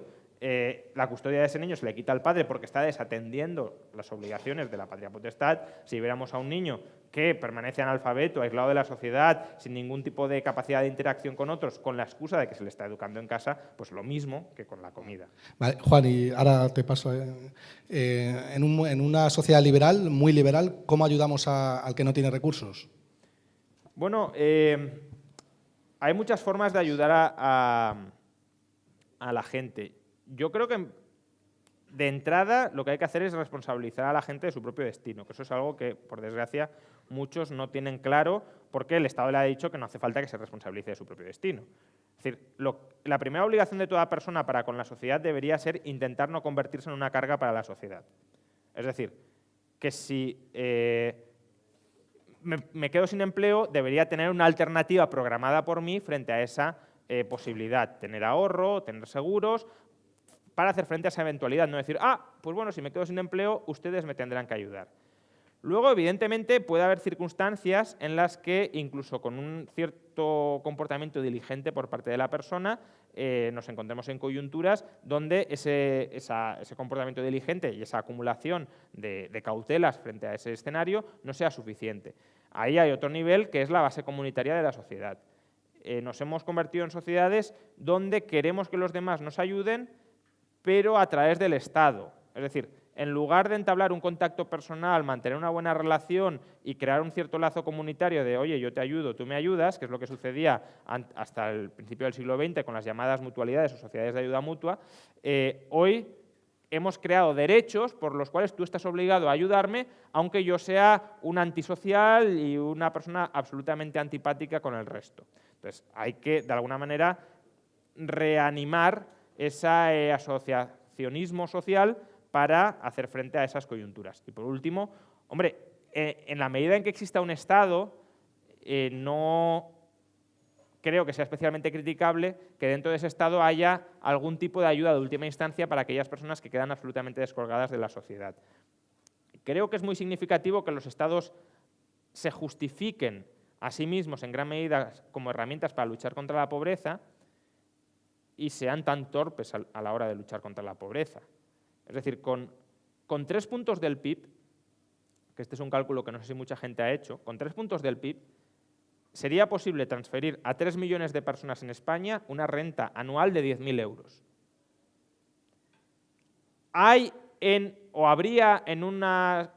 la custodia de ese niño se le quita al padre porque está desatendiendo las obligaciones de la patria potestad. Si viéramos a un niño que permanece analfabeto, aislado de la sociedad, sin ningún tipo de capacidad de interacción con otros, con la excusa de que se le está educando en casa, pues lo mismo que con la comida. Vale, Juan, y ahora te paso. En una sociedad liberal, muy liberal, ¿cómo ayudamos al que no tiene recursos? Bueno, hay muchas formas de ayudar a la gente. Yo creo que de entrada lo que hay que hacer es responsabilizar a la gente de su propio destino, que eso es algo que, por desgracia, muchos no tienen claro porque el Estado le ha dicho que no hace falta que se responsabilice de su propio destino. Es decir, la primera obligación de toda persona para con la sociedad debería ser intentar no convertirse en una carga para la sociedad. Es decir, que si me quedo sin empleo, debería tener una alternativa programada por mí frente a esa posibilidad. Tener ahorro, tener seguros, para hacer frente a esa eventualidad. No decir, pues bueno, si me quedo sin empleo, ustedes me tendrán que ayudar. Luego, evidentemente, puede haber circunstancias en las que, incluso con un cierto comportamiento diligente por parte de la persona, nos encontremos en coyunturas donde ese comportamiento diligente y esa acumulación de cautelas frente a ese escenario no sea suficiente. Ahí hay otro nivel que es la base comunitaria de la sociedad. Nos hemos convertido en sociedades donde queremos que los demás nos ayuden, pero a través del Estado. Es decir, en lugar de entablar un contacto personal, mantener una buena relación y crear un cierto lazo comunitario de oye, yo te ayudo, tú me ayudas, que es lo que sucedía hasta el principio del siglo XX con las llamadas mutualidades o sociedades de ayuda mutua, hoy hemos creado derechos por los cuales tú estás obligado a ayudarme, aunque yo sea un antisocial y una persona absolutamente antipática con el resto. Entonces, hay que, de alguna manera, reanimar ese asociacionismo social para hacer frente a esas coyunturas. Y por último, hombre, en la medida en que exista un Estado, no creo que sea especialmente criticable que dentro de ese Estado haya algún tipo de ayuda de última instancia para aquellas personas que quedan absolutamente descolgadas de la sociedad. Creo que es muy significativo que los Estados se justifiquen a sí mismos en gran medida como herramientas para luchar contra la pobreza y sean tan torpes a la hora de luchar contra la pobreza. Es decir, con 3 puntos del PIB, que este es un cálculo que no sé si mucha gente ha hecho, con 3 puntos del PIB sería posible transferir a 3 millones de personas en España una renta anual de 10.000 euros. Habría en una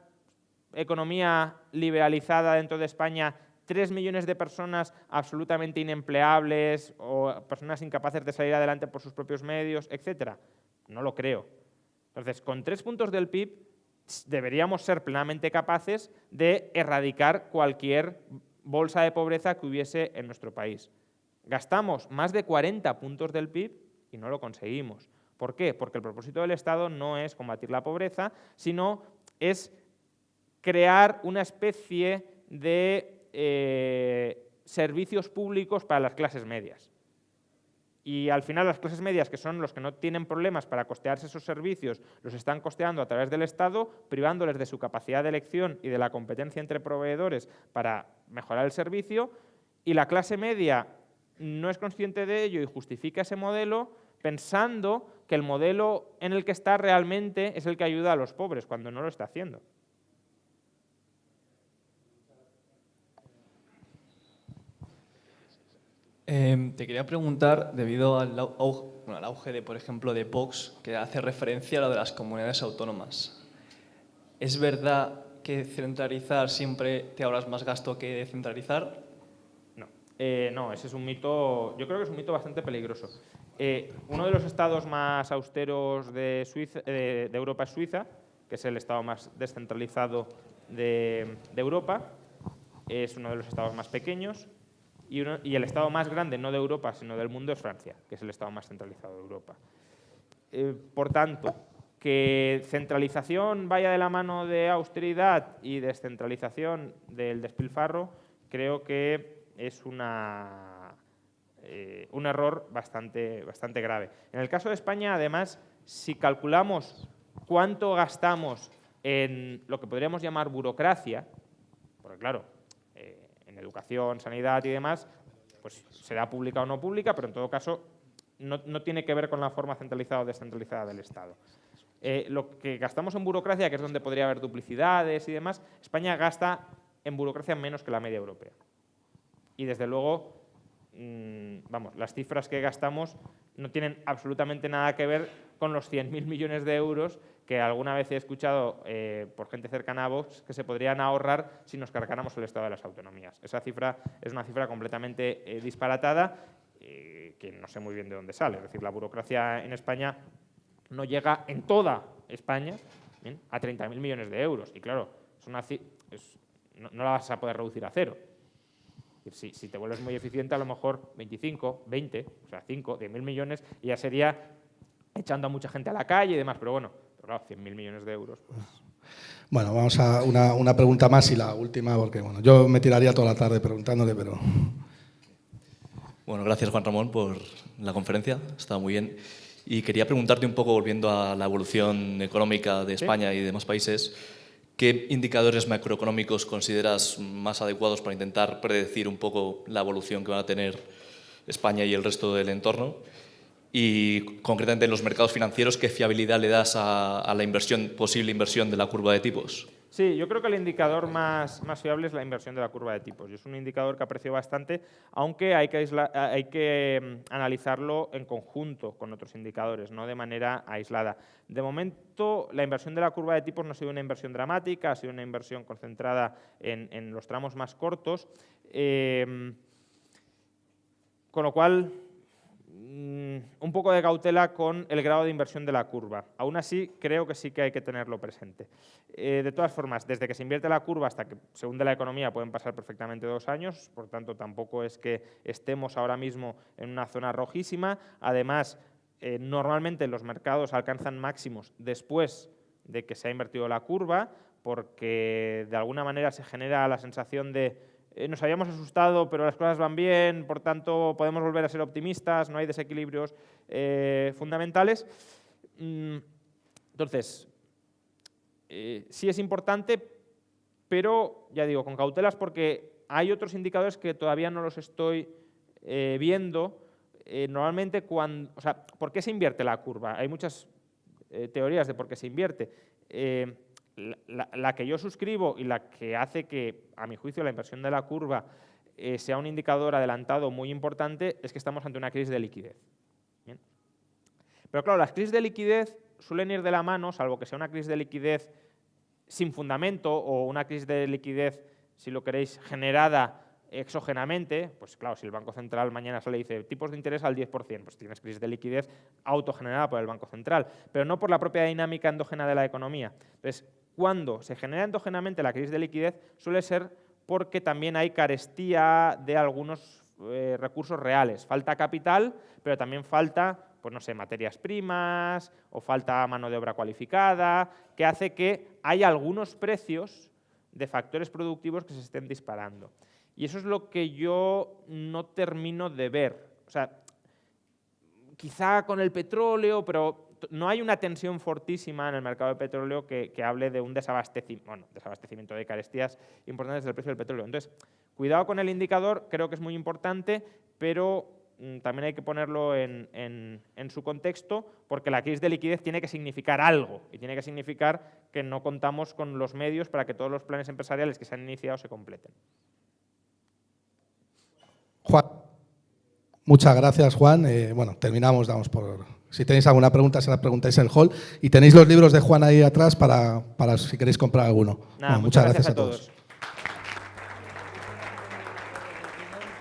economía liberalizada dentro de España 3 millones de personas absolutamente inempleables o personas incapaces de salir adelante por sus propios medios, etcétera? No lo creo. Entonces, con 3 puntos del PIB deberíamos ser plenamente capaces de erradicar cualquier bolsa de pobreza que hubiese en nuestro país. Gastamos más de 40 puntos del PIB y no lo conseguimos. ¿Por qué? Porque el propósito del Estado no es combatir la pobreza, sino es crear una especie de servicios públicos para las clases medias. Y al final las clases medias, que son los que no tienen problemas para costearse esos servicios, los están costeando a través del Estado, privándoles de su capacidad de elección y de la competencia entre proveedores para mejorar el servicio, y la clase media no es consciente de ello y justifica ese modelo pensando que el modelo en el que está realmente es el que ayuda a los pobres, cuando no lo está haciendo. Te quería preguntar, debido al auge de, por ejemplo, de Vox, que hace referencia a lo de las comunidades autónomas. ¿Es verdad que centralizar siempre te ahorras más gasto que descentralizar? No, no, ese es un mito, yo creo que es un mito bastante peligroso. Uno de los estados más austeros de Europa es Suiza, que es el estado más descentralizado de Europa, es uno de los estados más pequeños y el estado más grande, no de Europa, sino del mundo, es Francia, que es el estado más centralizado de Europa. Por tanto, que centralización vaya de la mano de austeridad y descentralización del despilfarro, creo que es un error bastante grave. En el caso de España, además, si calculamos cuánto gastamos en lo que podríamos llamar burocracia, porque claro, en educación, sanidad y demás, pues será pública o no pública, pero en todo caso no tiene que ver con la forma centralizada o descentralizada del Estado. Lo que gastamos en burocracia, que es donde podría haber duplicidades y demás, España gasta en burocracia menos que la media europea. Y desde luego, vamos, las cifras que gastamos no tienen absolutamente nada que ver con los 100.000 millones de euros que alguna vez he escuchado por gente cercana a Vox que se podrían ahorrar si nos cargáramos el Estado de las autonomías. Esa cifra es una cifra completamente disparatada que no sé muy bien de dónde sale. Es decir, la burocracia en España no llega en toda España, ¿bien?, a 30.000 millones de euros. Y claro, no la vas a poder reducir a cero. Si te vuelves muy eficiente, a lo mejor 25, 20, o sea, 5, 10.000 millones, y ya sería echando a mucha gente a la calle y demás. Pero bueno, claro, 100.000 millones de euros. Pues. Bueno, vamos a una pregunta más y la última, porque bueno, yo me tiraría toda la tarde preguntándole, pero... Bueno, gracias Juan Ramón por la conferencia, estaba muy bien. Y quería preguntarte un poco, volviendo a la evolución económica de España y demás países, ¿qué indicadores macroeconómicos consideras más adecuados para intentar predecir un poco la evolución que van a tener España y el resto del entorno? Y concretamente en los mercados financieros, ¿qué fiabilidad le das a la posible inversión de la curva de tipos? Sí, yo creo que el indicador más fiable es la inversión de la curva de tipos. Y es un indicador que aprecio bastante, aunque hay que analizarlo en conjunto con otros indicadores, no de manera aislada. De momento, la inversión de la curva de tipos no ha sido una inversión dramática, ha sido una inversión concentrada en los tramos más cortos, con lo cual un poco de cautela con el grado de inversión de la curva. Aún así, creo que sí que hay que tenerlo presente. De todas formas, desde que se invierte la curva hasta que se hunde la economía pueden pasar perfectamente 2 años, por tanto tampoco es que estemos ahora mismo en una zona rojísima. Además, normalmente los mercados alcanzan máximos después de que se ha invertido la curva, porque de alguna manera se genera la sensación de nos habíamos asustado, pero las cosas van bien, por tanto podemos volver a ser optimistas, no hay desequilibrios fundamentales. Entonces, sí es importante, pero ya digo, con cautelas, porque hay otros indicadores que todavía no los estoy viendo. Normalmente, ¿por qué se invierte la curva? Hay muchas teorías de por qué se invierte. La que yo suscribo y la que hace que, a mi juicio, la inversión de la curva sea un indicador adelantado muy importante es que estamos ante una crisis de liquidez. ¿Bien? Pero claro, las crisis de liquidez suelen ir de la mano, salvo que sea una crisis de liquidez sin fundamento o una crisis de liquidez, si lo queréis, generada exógenamente. Pues claro, si el Banco Central mañana sale y dice tipos de interés al 10%, pues tienes crisis de liquidez autogenerada por el Banco Central, pero no por la propia dinámica endógena de la economía. Entonces, cuando se genera endógenamente la crisis de liquidez, suele ser porque también hay carestía de algunos recursos reales. Falta capital, pero también falta, pues no sé, materias primas o falta mano de obra cualificada, que hace que haya algunos precios de factores productivos que se estén disparando. Y eso es lo que yo no termino de ver. O sea, quizá con el petróleo, pero no hay una tensión fortísima en el mercado de petróleo que hable de un desabastecimiento de carestías importantes del precio del petróleo. Entonces, cuidado con el indicador, creo que es muy importante, pero también hay que ponerlo en su contexto, porque la crisis de liquidez tiene que significar algo y tiene que significar que no contamos con los medios para que todos los planes empresariales que se han iniciado se completen. Juan. Muchas gracias, Juan. Bueno, terminamos, damos por... Si tenéis alguna pregunta, se la preguntáis en el hall. Y tenéis los libros de Juan ahí atrás para si queréis comprar alguno. Nada, bueno, muchas gracias a todos.